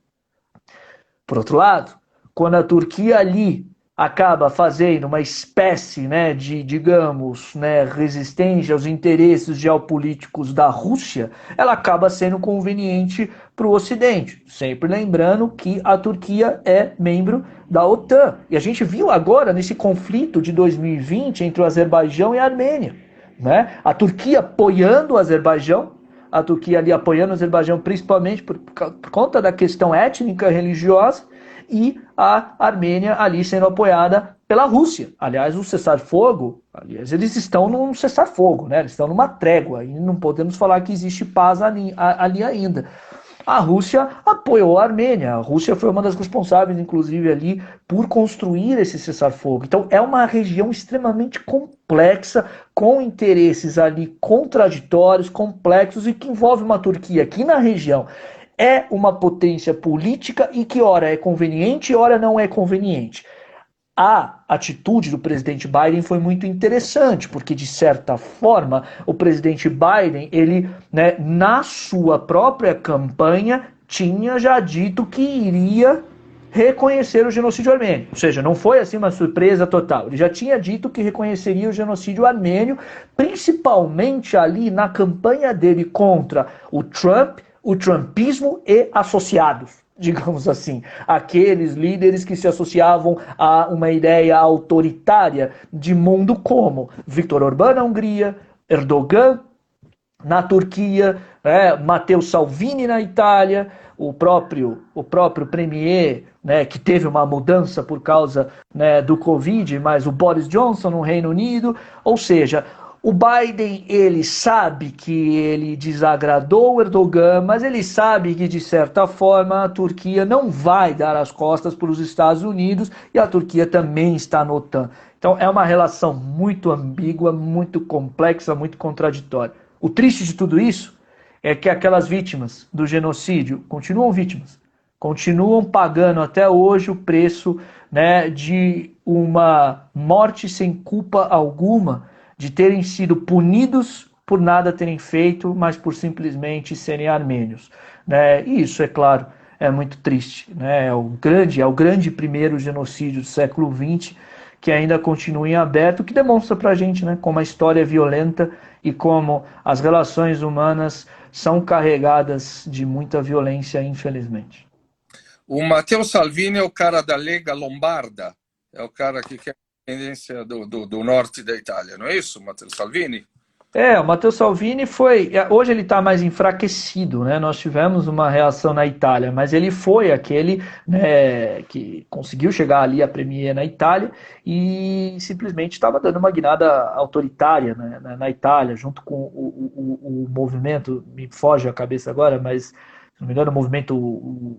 Por outro lado, quando a Turquia ali acaba fazendo uma espécie, né, de, digamos, né, resistência aos interesses geopolíticos da Rússia, ela acaba sendo conveniente para o Ocidente. Sempre lembrando que a Turquia é membro da OTAN. E a gente viu agora nesse conflito de 2020 entre o Azerbaijão e a Armênia, né? A Turquia apoiando o Azerbaijão, a Turquia ali apoiando o Azerbaijão principalmente por conta da questão étnica religiosa, e a Armênia ali sendo apoiada pela Rússia. Aliás, o cessar-fogo, eles estão num cessar-fogo, né? Eles estão numa trégua, e não podemos falar que existe paz ali ainda. A Rússia apoiou a Armênia. A Rússia foi uma das responsáveis, inclusive, ali por construir esse cessar-fogo. Então, é uma região extremamente complexa, com interesses ali contraditórios, complexos, e que envolve uma Turquia aqui na região é uma potência política e que ora é conveniente e ora não é conveniente. A atitude do presidente Biden foi muito interessante, porque de certa forma o presidente Biden, ele, né, na sua própria campanha, tinha já dito que iria reconhecer o genocídio armênio. Ou seja, não foi assim uma surpresa total. Ele já tinha dito que reconheceria o genocídio armênio, principalmente ali na campanha dele contra o Trump, o trumpismo e associados, digamos assim, aqueles líderes que se associavam a uma ideia autoritária de mundo como Viktor Orbán na Hungria, Erdogan na Turquia, Matteo Salvini na Itália, o próprio premier, né, que teve uma mudança por causa, né, do Covid, mas o Boris Johnson no Reino Unido, ou seja, o Biden, ele sabe que ele desagradou o Erdogan, mas ele sabe que, de certa forma, a Turquia não vai dar as costas para os Estados Unidos e a Turquia também está na OTAN. Então, é uma relação muito ambígua, muito complexa, muito contraditória. O triste de tudo isso é que aquelas vítimas do genocídio continuam vítimas, continuam pagando até hoje o preço, né, de uma morte sem culpa alguma, de terem sido punidos por nada terem feito, mas por simplesmente serem armênios, né? E isso, é claro, é muito triste, né? É o grande primeiro genocídio do século XX que ainda continua em aberto, que demonstra para a gente, né, como a história é violenta e como as relações humanas são carregadas de muita violência, infelizmente. O Matteo Salvini é o cara da Lega Lombarda, é o cara que quer a independência do norte da Itália, não é isso, Matteo Salvini? O Matteo Salvini foi. Hoje ele está mais enfraquecido, né? Nós tivemos uma reação na Itália, mas ele foi aquele, né, que conseguiu chegar ali a premier na Itália e simplesmente estava dando uma guinada autoritária, né, na Itália, junto com o movimento, me foge a cabeça agora, mas se não me engano, o movimento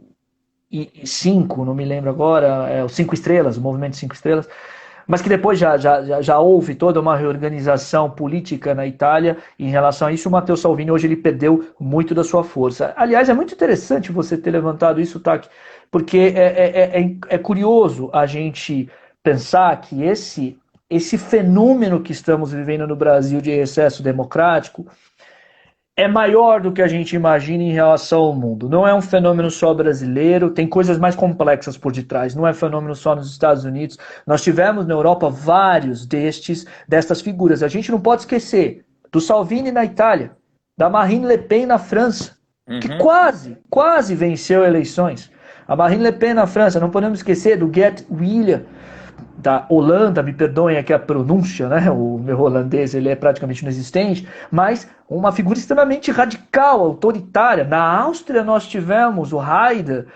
I5, não me lembro agora, é o Cinco Estrelas, o movimento Cinco Estrelas, mas que depois já houve toda uma reorganização política na Itália em relação a isso. O Matteo Salvini hoje ele perdeu muito da sua força. Aliás, é muito interessante você ter levantado isso, Taki, porque é curioso a gente pensar que esse fenômeno que estamos vivendo no Brasil de recesso democrático é maior do que a gente imagina em relação ao mundo. Não é um fenômeno só brasileiro, tem coisas mais complexas por detrás. Não é fenômeno só nos Estados Unidos. Nós tivemos na Europa vários destas figuras. A gente não pode esquecer do Salvini na Itália, da Marine Le Pen na França, que quase venceu eleições. A Marine Le Pen na França, não podemos esquecer do Geert Wilders, da Holanda, me perdoem aqui a pronúncia, né? O meu holandês ele é praticamente inexistente, mas uma figura extremamente radical, autoritária. Na Áustria nós tivemos o Haider,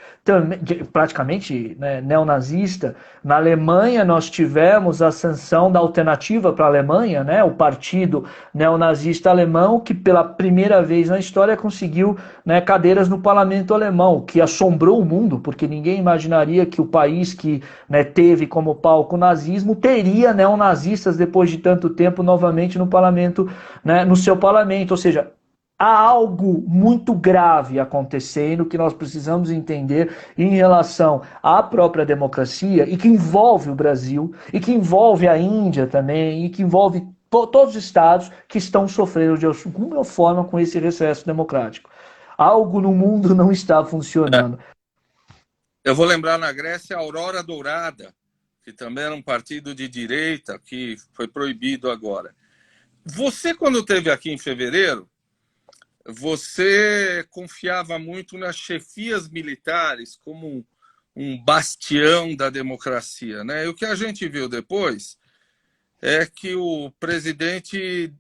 praticamente, né, neonazista. Na Alemanha nós tivemos a ascensão da Alternativa para a Alemanha, né, o partido neonazista alemão, que pela primeira vez na história conseguiu, né, cadeiras no parlamento alemão, o que assombrou o mundo, porque ninguém imaginaria que o país que, né, teve como palco o nazismo teria neonazistas depois de tanto tempo novamente no parlamento, né, no seu parlamento. Ou seja, há algo muito grave acontecendo que nós precisamos entender em relação à própria democracia e que envolve o Brasil, e que envolve a Índia também, e que envolve todos os estados que estão sofrendo de alguma forma com esse recesso democrático. Algo no mundo não está funcionando. Eu vou lembrar na Grécia a Aurora Dourada, que também era um partido de direita, que foi proibido agora. Você, quando esteve aqui em fevereiro, você confiava muito nas chefias militares como um bastião da democracia, né? E o que a gente viu depois é que o presidente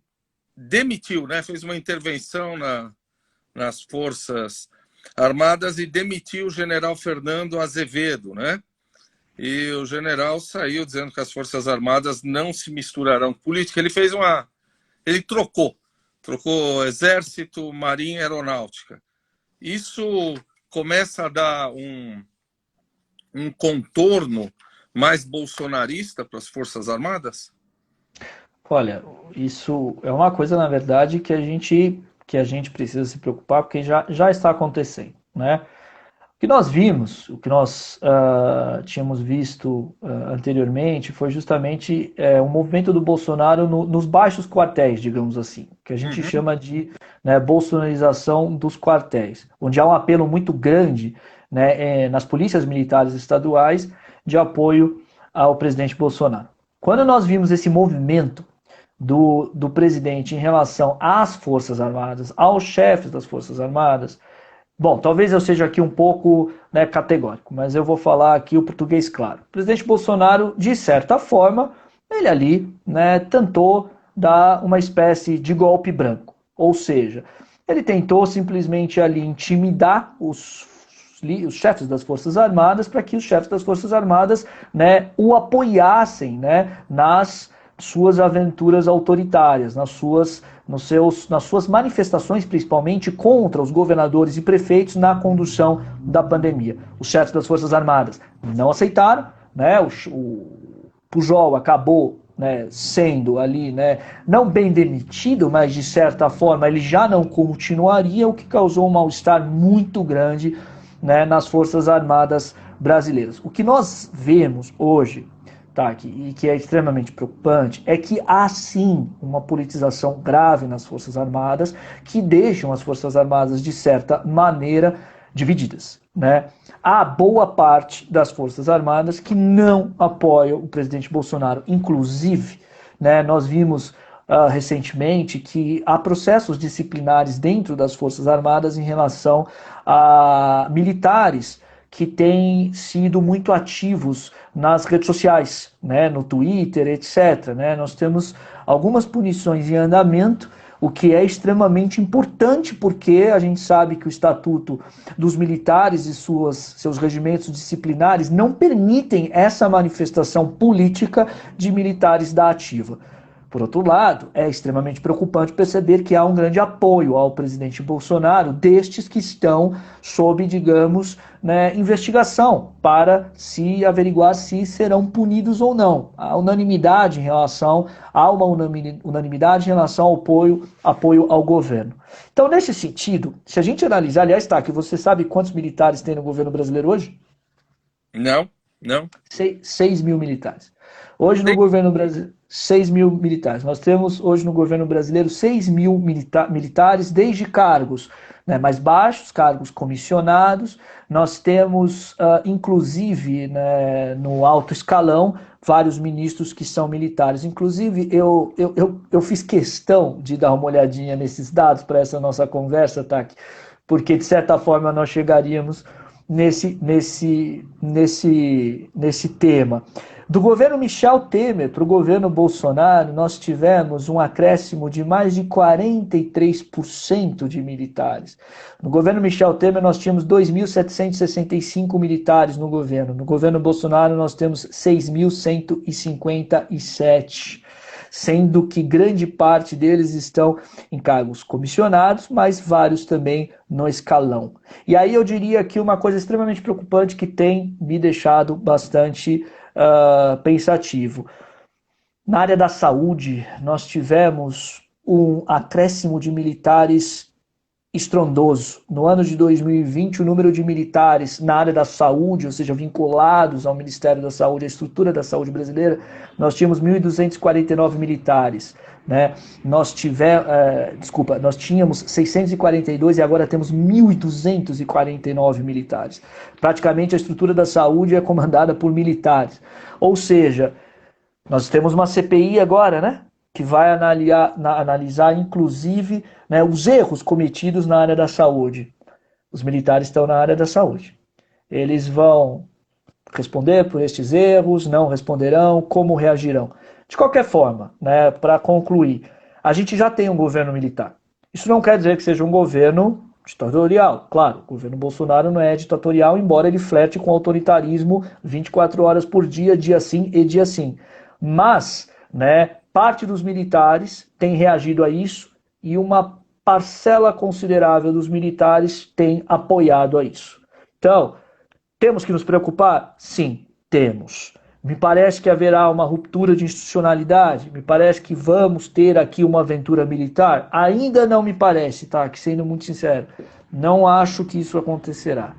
demitiu, né? Fez uma intervenção nas Forças Armadas e demitiu o general Fernando Azevedo, né? E o general saiu dizendo que as Forças Armadas não se misturarão com política. Ele trocou Exército, Marinha e Aeronáutica. Isso começa a dar um contorno mais bolsonarista para as Forças Armadas? Olha, isso é uma coisa, na verdade, que a gente precisa se preocupar, porque já está acontecendo, né? O que nós vimos, o que nós tínhamos visto anteriormente, foi justamente o movimento do Bolsonaro nos baixos quartéis, digamos assim, que a gente chama de, né, bolsonarização dos quartéis, onde há um apelo muito grande, né, nas polícias militares estaduais de apoio ao presidente Bolsonaro. Quando nós vimos esse movimento do presidente em relação às Forças Armadas, aos chefes das Forças Armadas, bom, talvez eu seja aqui um pouco, né, categórico, mas eu vou falar aqui o português claro. O presidente Bolsonaro, de certa forma, ele ali, né, tentou dar uma espécie de golpe branco. Ou seja, ele tentou simplesmente ali intimidar os chefes das Forças Armadas para que os chefes das Forças Armadas, né, o apoiassem, né, nas suas aventuras autoritárias, nas suas manifestações, principalmente contra os governadores e prefeitos na condução da pandemia. Os chefes das Forças Armadas não aceitaram, né? O Pujol acabou né, sendo ali, né, não bem demitido, mas de certa forma ele já não continuaria, o que causou um mal-estar muito grande, né, nas Forças Armadas brasileiras. O que nós vemos hoje, tá, e que é extremamente preocupante, é que há sim uma politização grave nas Forças Armadas, que deixam as Forças Armadas, de certa maneira, divididas, né? Há boa parte das Forças Armadas que não apoiam o presidente Bolsonaro. Inclusive, né, nós vimos recentemente que há processos disciplinares dentro das Forças Armadas em relação a militares que têm sido muito ativos nas redes sociais, né, no Twitter, etc. Né? Nós temos algumas punições em andamento, o que é extremamente importante, porque a gente sabe que o Estatuto dos Militares e seus regimentos disciplinares não permitem essa manifestação política de militares da ativa. Por outro lado, é extremamente preocupante perceber que há um grande apoio ao presidente Bolsonaro destes que estão sob, digamos, né, investigação para se averiguar se serão punidos ou não. Há unanimidade em relação unanimidade em relação ao apoio ao governo. Então, nesse sentido, se a gente analisar, aliás, tá, que você sabe quantos militares tem no governo brasileiro hoje? Não, não. 6 mil militares. Hoje no governo brasileiro, 6 mil militares. Nós temos hoje no governo brasileiro 6 mil militares, desde cargos, né, mais baixos, cargos comissionados. Nós temos, inclusive, né, no alto escalão, vários ministros que são militares. Inclusive, eu fiz questão de dar uma olhadinha nesses dados para essa nossa conversa, Taki, porque, de certa forma, nós chegaríamos nesse tema. Do governo Michel Temer para o governo Bolsonaro, nós tivemos um acréscimo de mais de 43% de militares. No governo Michel Temer, nós tínhamos 2.765 militares no governo. No governo Bolsonaro, nós temos 6.157, sendo que grande parte deles estão em cargos comissionados, mas vários também no escalão. E aí eu diria que uma coisa extremamente preocupante que tem me deixado bastante pensativo. Na área da saúde, nós tivemos um acréscimo de militares estrondoso. No ano de 2020, o número de militares na área da saúde, ou seja, vinculados ao Ministério da Saúde, à estrutura da saúde brasileira, nós tínhamos 1.249 militares. Né? Nós tínhamos 642 e agora temos 1.249 militares. Praticamente a estrutura da saúde é comandada por militares. Ou seja, nós temos uma CPI agora, né? Que vai analisar inclusive, né, os erros cometidos na área da saúde. Os militares estão na área da saúde. Eles vão responder por estes erros, não responderão, como reagirão. De qualquer forma, né, para concluir, a gente já tem um governo militar. Isso não quer dizer que seja um governo ditatorial. Claro, o governo Bolsonaro não é ditatorial, embora ele flerte com autoritarismo 24 horas por dia sim e dia sim. Mas, né, parte dos militares tem reagido a isso e uma parcela considerável dos militares tem apoiado a isso. Então, temos que nos preocupar? Sim, temos. Me parece que haverá uma ruptura de institucionalidade, me parece que vamos ter aqui uma aventura militar. Ainda não me parece, tá? Que sendo muito sincero, não acho que isso acontecerá.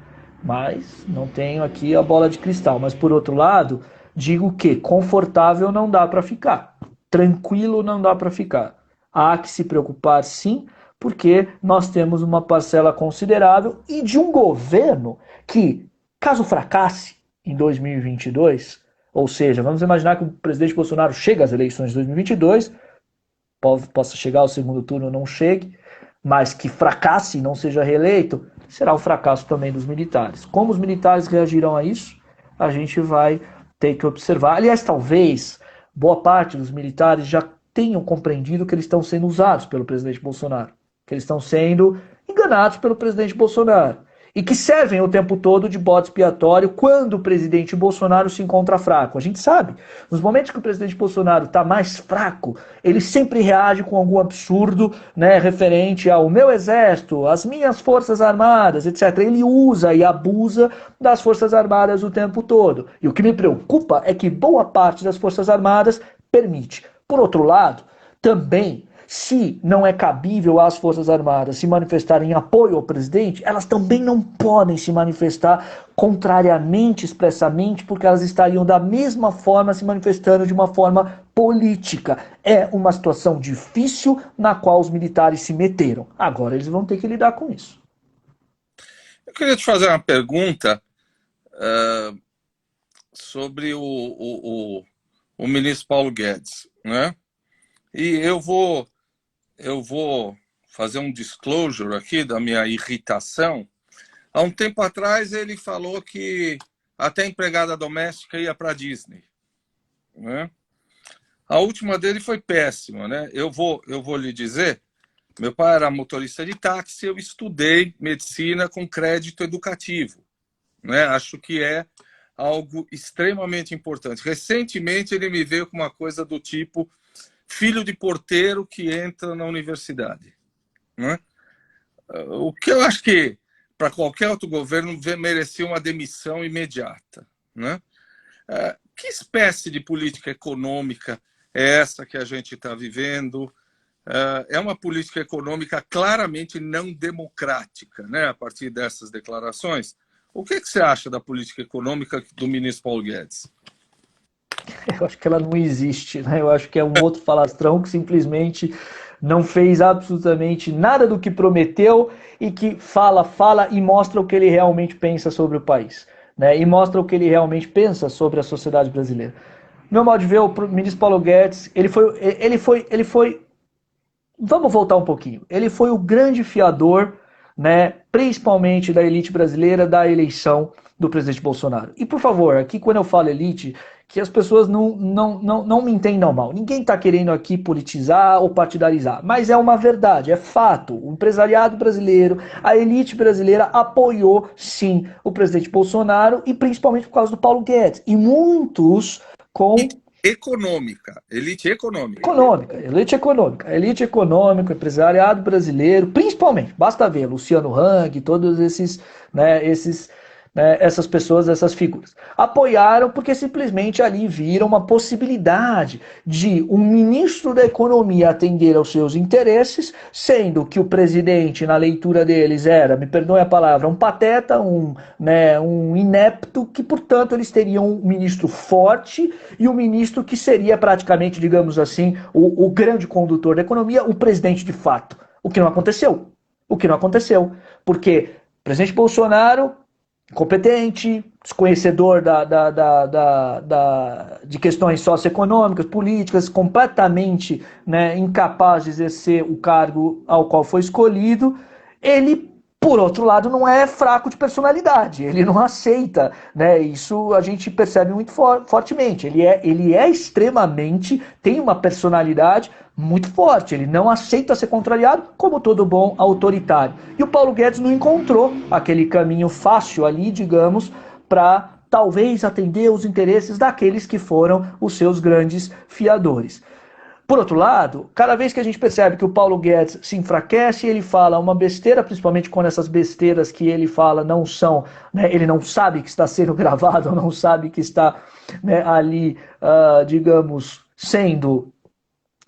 Mas não tenho aqui a bola de cristal. Mas por outro lado, digo que confortável não dá para ficar. Tranquilo não dá para ficar. Há que se preocupar sim, porque nós temos uma parcela considerável e de um governo que, caso fracasse em 2022, ou seja, vamos imaginar que o presidente Bolsonaro chegue às eleições de 2022, possa chegar ao segundo turno ou não chegue, mas que fracasse e não seja reeleito, será o fracasso também dos militares. Como os militares reagirão a isso, a gente vai ter que observar. Aliás, talvez boa parte dos militares já tenham compreendido que eles estão sendo usados pelo presidente Bolsonaro, que eles estão sendo enganados pelo presidente Bolsonaro, e que servem o tempo todo de bode expiatório quando o presidente Bolsonaro se encontra fraco. A gente sabe, nos momentos que o presidente Bolsonaro está mais fraco, ele sempre reage com algum absurdo, né, referente ao meu exército, às minhas forças armadas, etc. Ele usa e abusa das forças armadas o tempo todo. E o que me preocupa é que boa parte das forças armadas permite. Por outro lado, também, se não é cabível às Forças Armadas se manifestarem em apoio ao presidente, elas também não podem se manifestar contrariamente, expressamente, porque elas estariam da mesma forma se manifestando de uma forma política. É uma situação difícil na qual os militares se meteram. Agora eles vão ter que lidar com isso. Eu queria te fazer uma pergunta sobre o ministro Paulo Guedes, né? E eu vou fazer um disclosure aqui da minha irritação. Há um tempo atrás ele falou que até empregada doméstica ia para a Disney, né? A última dele foi péssima, né? Eu vou lhe dizer, meu pai era motorista de táxi, eu estudei medicina com crédito educativo, né? Acho que é algo extremamente importante. Recentemente ele me veio com uma coisa do tipo filho de porteiro que entra na universidade, né? O que eu acho que para qualquer outro governo merecia uma demissão imediata, né? Que espécie de política econômica é essa que a gente está vivendo? É uma política econômica claramente não democrática, né? A partir dessas declarações. O que você acha da política econômica do ministro Paulo Guedes? Eu acho que ela não existe, né? Eu acho que é um outro falastrão que simplesmente não fez absolutamente nada do que prometeu e que fala e mostra o que ele realmente pensa sobre o país, né? E mostra o que ele realmente pensa sobre a sociedade brasileira. Meu modo de ver, o ministro Paulo Guedes, ele foi, vamos voltar um pouquinho. Ele foi o grande fiador, né, principalmente da elite brasileira, da eleição do presidente Bolsonaro. E, por favor, aqui quando eu falo elite, que as pessoas não me entendam mal. Ninguém está querendo aqui politizar ou partidarizar, mas é uma verdade, é fato. O empresariado brasileiro, a elite brasileira apoiou, sim, o presidente Bolsonaro e principalmente por causa do Paulo Guedes. E muitos com econômica, elite econômica. Elite econômica, empresariado brasileiro, principalmente, basta ver, Luciano Hang, todos esses, né, essas pessoas, essas figuras. Apoiaram porque simplesmente ali viram uma possibilidade de um ministro da economia atender aos seus interesses, sendo que o presidente, na leitura deles, era, me perdoe a palavra, um pateta, um inepto, que, portanto, eles teriam um ministro forte e um ministro que seria praticamente, digamos assim, o grande condutor da economia, o presidente de fato. O que não aconteceu. Porque o presidente Bolsonaro, incompetente, desconhecedor de questões socioeconômicas, políticas, completamente, né, incapaz de exercer o cargo ao qual foi escolhido, ele, por outro lado, não é fraco de personalidade, ele não aceita, né, isso a gente percebe muito fortemente, ele é extremamente, tem uma personalidade muito forte, ele não aceita ser contrariado, como todo bom autoritário. E o Paulo Guedes não encontrou aquele caminho fácil ali, digamos, para talvez atender os interesses daqueles que foram os seus grandes fiadores. Por outro lado, cada vez que a gente percebe que o Paulo Guedes se enfraquece, ele fala uma besteira, principalmente quando essas besteiras que ele fala não são, né, ele não sabe que está sendo gravado, não sabe que está, né, ali, digamos, sendo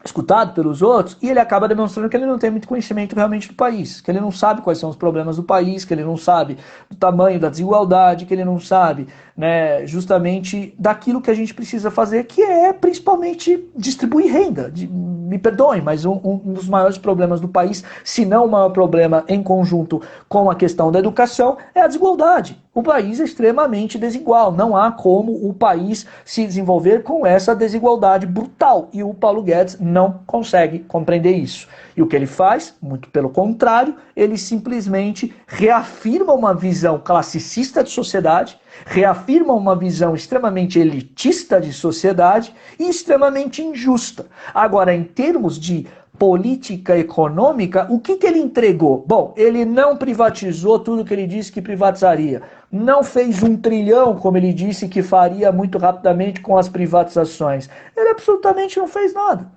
escutado pelos outros, e ele acaba demonstrando que ele não tem muito conhecimento realmente do país, que ele não sabe quais são os problemas do país, que ele não sabe do tamanho da desigualdade, que ele não sabe, né, justamente daquilo que a gente precisa fazer, que é principalmente distribuir renda. Me perdoem, mas um dos maiores problemas do país, se não o maior problema em conjunto com a questão da educação, é a desigualdade. O país é extremamente desigual, não há como o país se desenvolver com essa desigualdade brutal, e o Paulo Guedes não consegue compreender isso. E o que ele faz? Muito pelo contrário, ele simplesmente reafirma uma visão classicista de sociedade, reafirma uma visão extremamente elitista de sociedade e extremamente injusta. Agora, em termos de política econômica, o que ele entregou? Bom, ele não privatizou tudo que ele disse que privatizaria. Não fez 1 trilhão, como ele disse que faria muito rapidamente com as privatizações. Ele absolutamente não fez nada.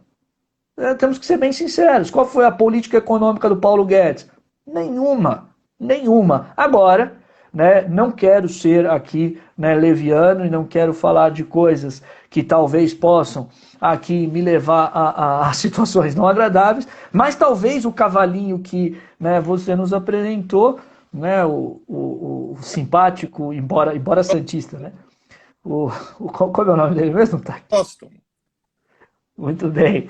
Temos que ser bem sinceros. Qual foi a política econômica do Paulo Guedes? Nenhuma. Agora, né, não quero ser aqui, né, leviano e não quero falar de coisas que talvez possam aqui me levar a situações não agradáveis, mas talvez o cavalinho que, né, você nos apresentou, né, o simpático, embora santista, né? Qual é o nome dele mesmo, tá? Boston. Muito bem.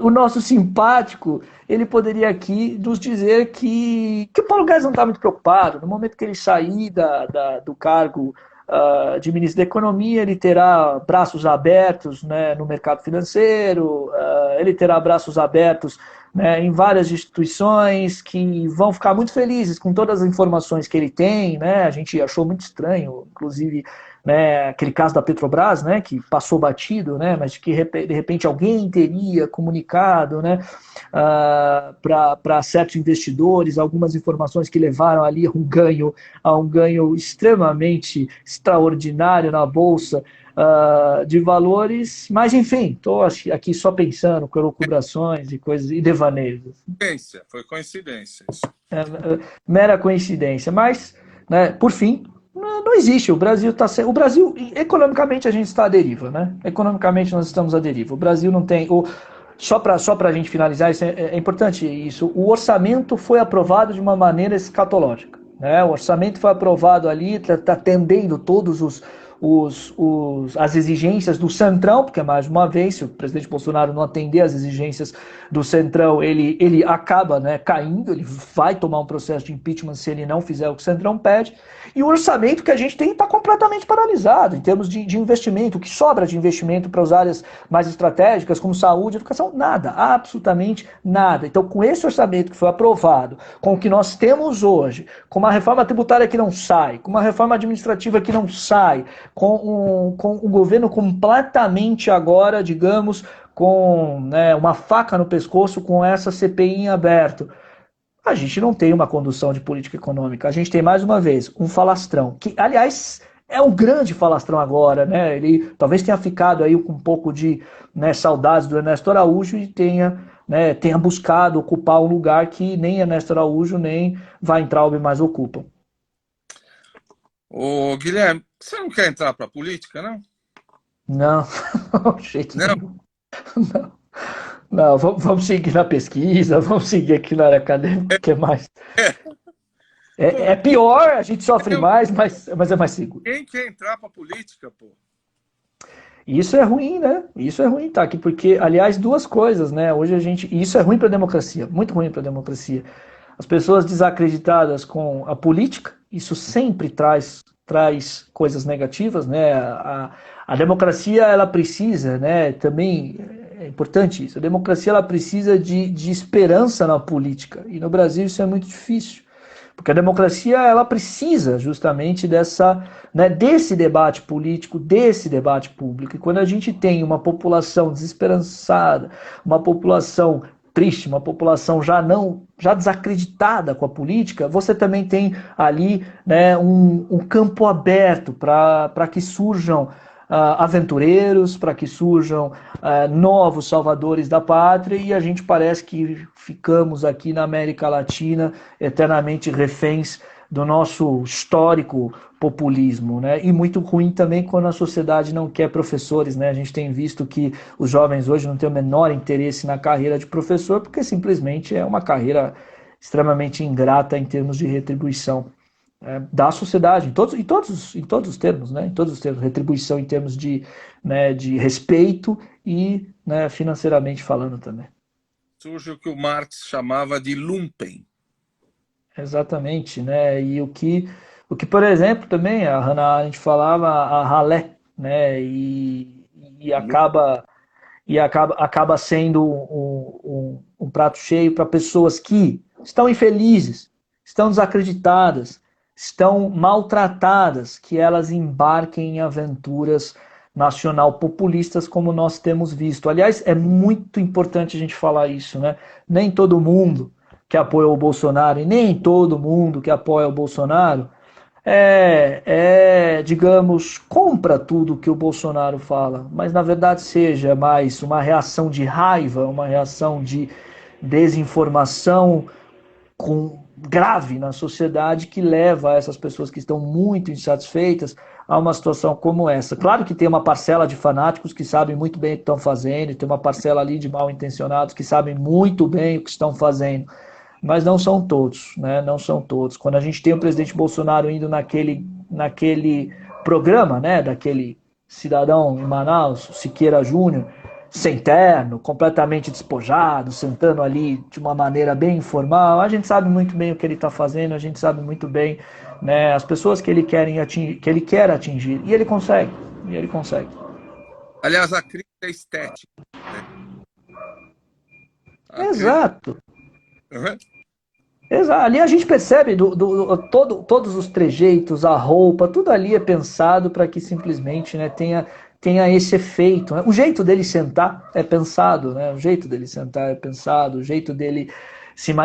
O nosso simpático, ele poderia aqui nos dizer que o Paulo Guedes não está muito preocupado. No momento que ele sair do cargo de ministro da Economia, ele terá braços abertos, né, no mercado financeiro, ele terá braços abertos, né, em várias instituições que vão ficar muito felizes com todas as informações que ele tem. Né? A gente achou muito estranho, inclusive, né, aquele caso da Petrobras, né, que passou batido, né, mas que de repente alguém teria comunicado, né, para certos investidores algumas informações que levaram ali a um ganho extremamente extraordinário na bolsa de valores. Mas enfim, estou aqui só pensando, elucubrações e coisas e devaneios. Foi coincidência. Mera coincidência, mas, né, por fim, não existe. O Brasil está sendo. O Brasil, economicamente, a gente está à deriva, né? Economicamente, nós estamos à deriva. O Brasil não tem. Só para a gente finalizar, isso é importante isso. O orçamento foi aprovado de uma maneira escatológica. Né? O orçamento foi aprovado ali, está atendendo todos as exigências do Centrão, porque, mais uma vez, se o presidente Bolsonaro não atender às exigências do Centrão, ele acaba, né, caindo, ele vai tomar um processo de impeachment se ele não fizer o que o Centrão pede. E o orçamento que a gente tem está completamente paralisado em termos de investimento. O que sobra de investimento para as áreas mais estratégicas, como saúde, educação, nada, absolutamente nada. Então, com esse orçamento que foi aprovado, com o que nós temos hoje, com uma reforma tributária que não sai, com uma reforma administrativa que não sai, com um governo completamente agora, digamos, com, né, uma faca no pescoço, com essa CPI em aberto, a gente não tem uma condução de política econômica. A gente tem, mais uma vez, um falastrão, que, aliás, é um grande falastrão agora, né? Ele talvez tenha ficado aí com um pouco de, né, saudades do Ernesto Araújo e tenha buscado ocupar um lugar que nem Ernesto Araújo nem Weintraub mais ocupam. Ô, Guilherme, você não quer entrar para a política, não? Não, de jeito Não? nenhum. Não. Não, vamos seguir na pesquisa, vamos seguir aqui na área acadêmica, que é mais. É pior, a gente sofre mais, mas é mais seguro. Quem quer entrar para a política, pô? Isso é ruim, né? Isso é ruim, tá? Porque, aliás, duas coisas, né? Hoje a gente. E isso é ruim para a democracia, muito ruim para a democracia. As pessoas desacreditadas com a política, isso sempre traz coisas negativas, né? A democracia, ela precisa, né? Também é importante isso. A democracia, ela precisa de esperança na política. E no Brasil isso é muito difícil. Porque a democracia, ela precisa justamente desse debate político, desse debate público. E quando a gente tem uma população desesperançada, uma população triste, uma população já desacreditada com a política, você também tem ali, né, um campo aberto para que surjam aventureiros, para que surjam novos salvadores da pátria, e a gente parece que ficamos aqui na América Latina eternamente reféns do nosso histórico populismo, né? E muito ruim também quando a sociedade não quer professores, né? A gente tem visto que os jovens hoje não têm o menor interesse na carreira de professor, porque simplesmente é uma carreira extremamente ingrata em termos de retribuição da sociedade, em todos os termos, né? Em todos os termos, retribuição em termos de respeito e, né, financeiramente falando também. Surge o que o Marx chamava de lumpen. Exatamente, né? E o que, por exemplo, também a Hannah Arendt falava, a ralé, né? E acaba sendo um prato cheio para pessoas que estão infelizes, estão desacreditadas, estão maltratadas, que elas embarquem em aventuras nacional-populistas, como nós temos visto. Aliás, é muito importante a gente falar isso, né? Nem todo mundo que apoia o Bolsonaro e nem todo mundo que apoia o Bolsonaro digamos, compra tudo que o Bolsonaro fala, mas na verdade seja mais uma reação de raiva, uma reação de desinformação grave na sociedade que leva essas pessoas que estão muito insatisfeitas a uma situação como essa. Claro que tem uma parcela de fanáticos que sabem muito bem o que estão fazendo, tem uma parcela ali de mal intencionados que sabem muito bem o que estão fazendo, mas não são todos, né? Não são todos. Quando a gente tem o presidente Bolsonaro indo naquele programa, né, daquele cidadão em Manaus, Siqueira Júnior, sem terno, completamente despojado, sentando ali de uma maneira bem informal, a gente sabe muito bem o que ele está fazendo, a gente sabe muito bem, né, as pessoas que ele quer atingir, e ele consegue, e ele consegue. Aliás, a crítica é estética, né? A crítica... Exato. Uhum. Exato. Ali a gente percebe todos os trejeitos, a roupa, tudo ali é pensado para que simplesmente, né, tenha esse efeito. Né? O jeito dele sentar é pensado, né? O jeito dele sentar é pensado, o jeito dele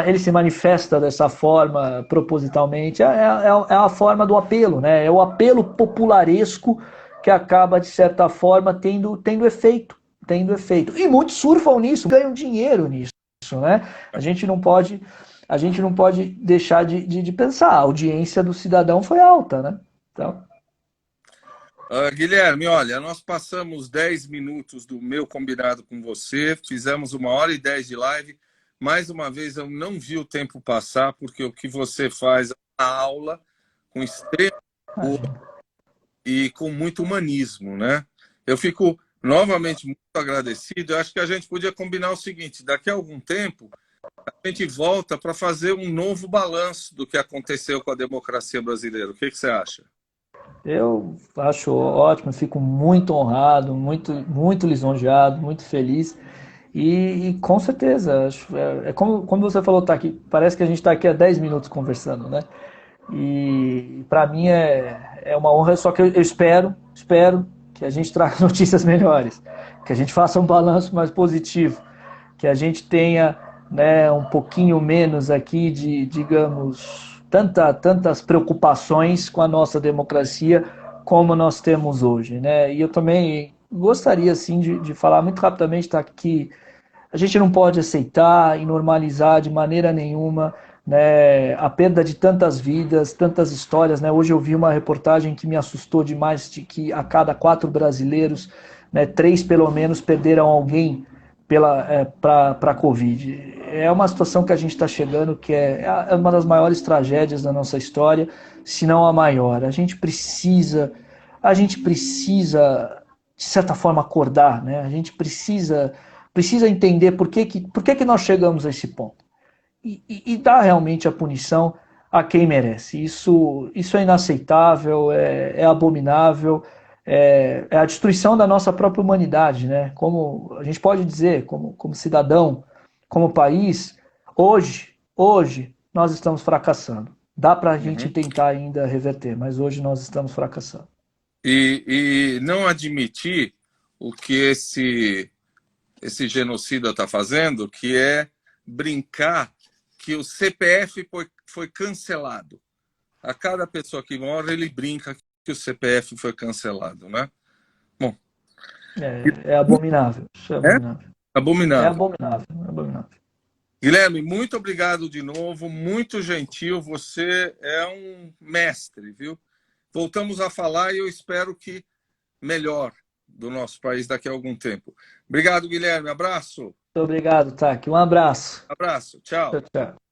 ele se manifesta dessa forma propositalmente. É a forma do apelo, né? É o apelo popularesco que acaba, de certa forma, tendo efeito. Tendo efeito. E muitos surfam nisso, ganham dinheiro nisso, né? A gente não pode deixar de pensar. A audiência do cidadão foi alta, né? Então... Guilherme, olha, nós passamos 10 minutos do meu combinado com você, fizemos 1h10 de live. Mais uma vez, eu não vi o tempo passar, porque o que você faz na aula, com extremo e com muito humanismo, né? Eu fico novamente muito agradecido. Eu acho que a gente podia combinar o seguinte: daqui a algum tempo, a gente volta para fazer um novo balanço do que aconteceu com a democracia brasileira. O que você acha? Eu acho ótimo, fico muito honrado, muito lisonjeado, muito feliz. E com certeza, é como você falou, tá aqui, parece que a gente está aqui há 10 minutos conversando, né? E para mim é uma honra, só que eu espero que a gente traga notícias melhores, que a gente faça um balanço mais positivo, que a gente tenha, né, um pouquinho menos aqui de, digamos, tantas preocupações com a nossa democracia como nós temos hoje, né? E eu também gostaria, assim, de falar muito rapidamente, tá, que a gente não pode aceitar e normalizar de maneira nenhuma, né, a perda de tantas vidas, tantas histórias, né? Hoje eu vi uma reportagem que me assustou demais, de que a cada 4 brasileiros, né, 3 pelo menos perderam alguém para a Covid. É uma situação que a gente está chegando que é uma das maiores tragédias da nossa história, se não a maior. A gente precisa, de certa forma, acordar, né? A gente precisa entender por que nós chegamos a esse ponto. E dar realmente a punição a quem merece. Isso é inaceitável, é abominável, é a destruição da nossa própria humanidade, né? Como a gente pode dizer, como cidadão, como país, hoje nós estamos fracassando. Dá para a gente Uhum. tentar ainda reverter, mas hoje nós estamos fracassando. E não admitir o que esse genocida está fazendo, que é brincar que o CPF foi cancelado. A cada pessoa que morre, ele brinca que o CPF foi cancelado, né? Bom, É abominável. Isso é é abominável. É abominável. abominável. É abominável. Guilherme, muito obrigado de novo, muito gentil. Você é um mestre, viu? Voltamos a falar e eu espero que melhor do nosso país daqui a algum tempo. Obrigado, Guilherme. Abraço. Muito obrigado, Taki. Um abraço. Abraço. Tchau. Tchau, tchau.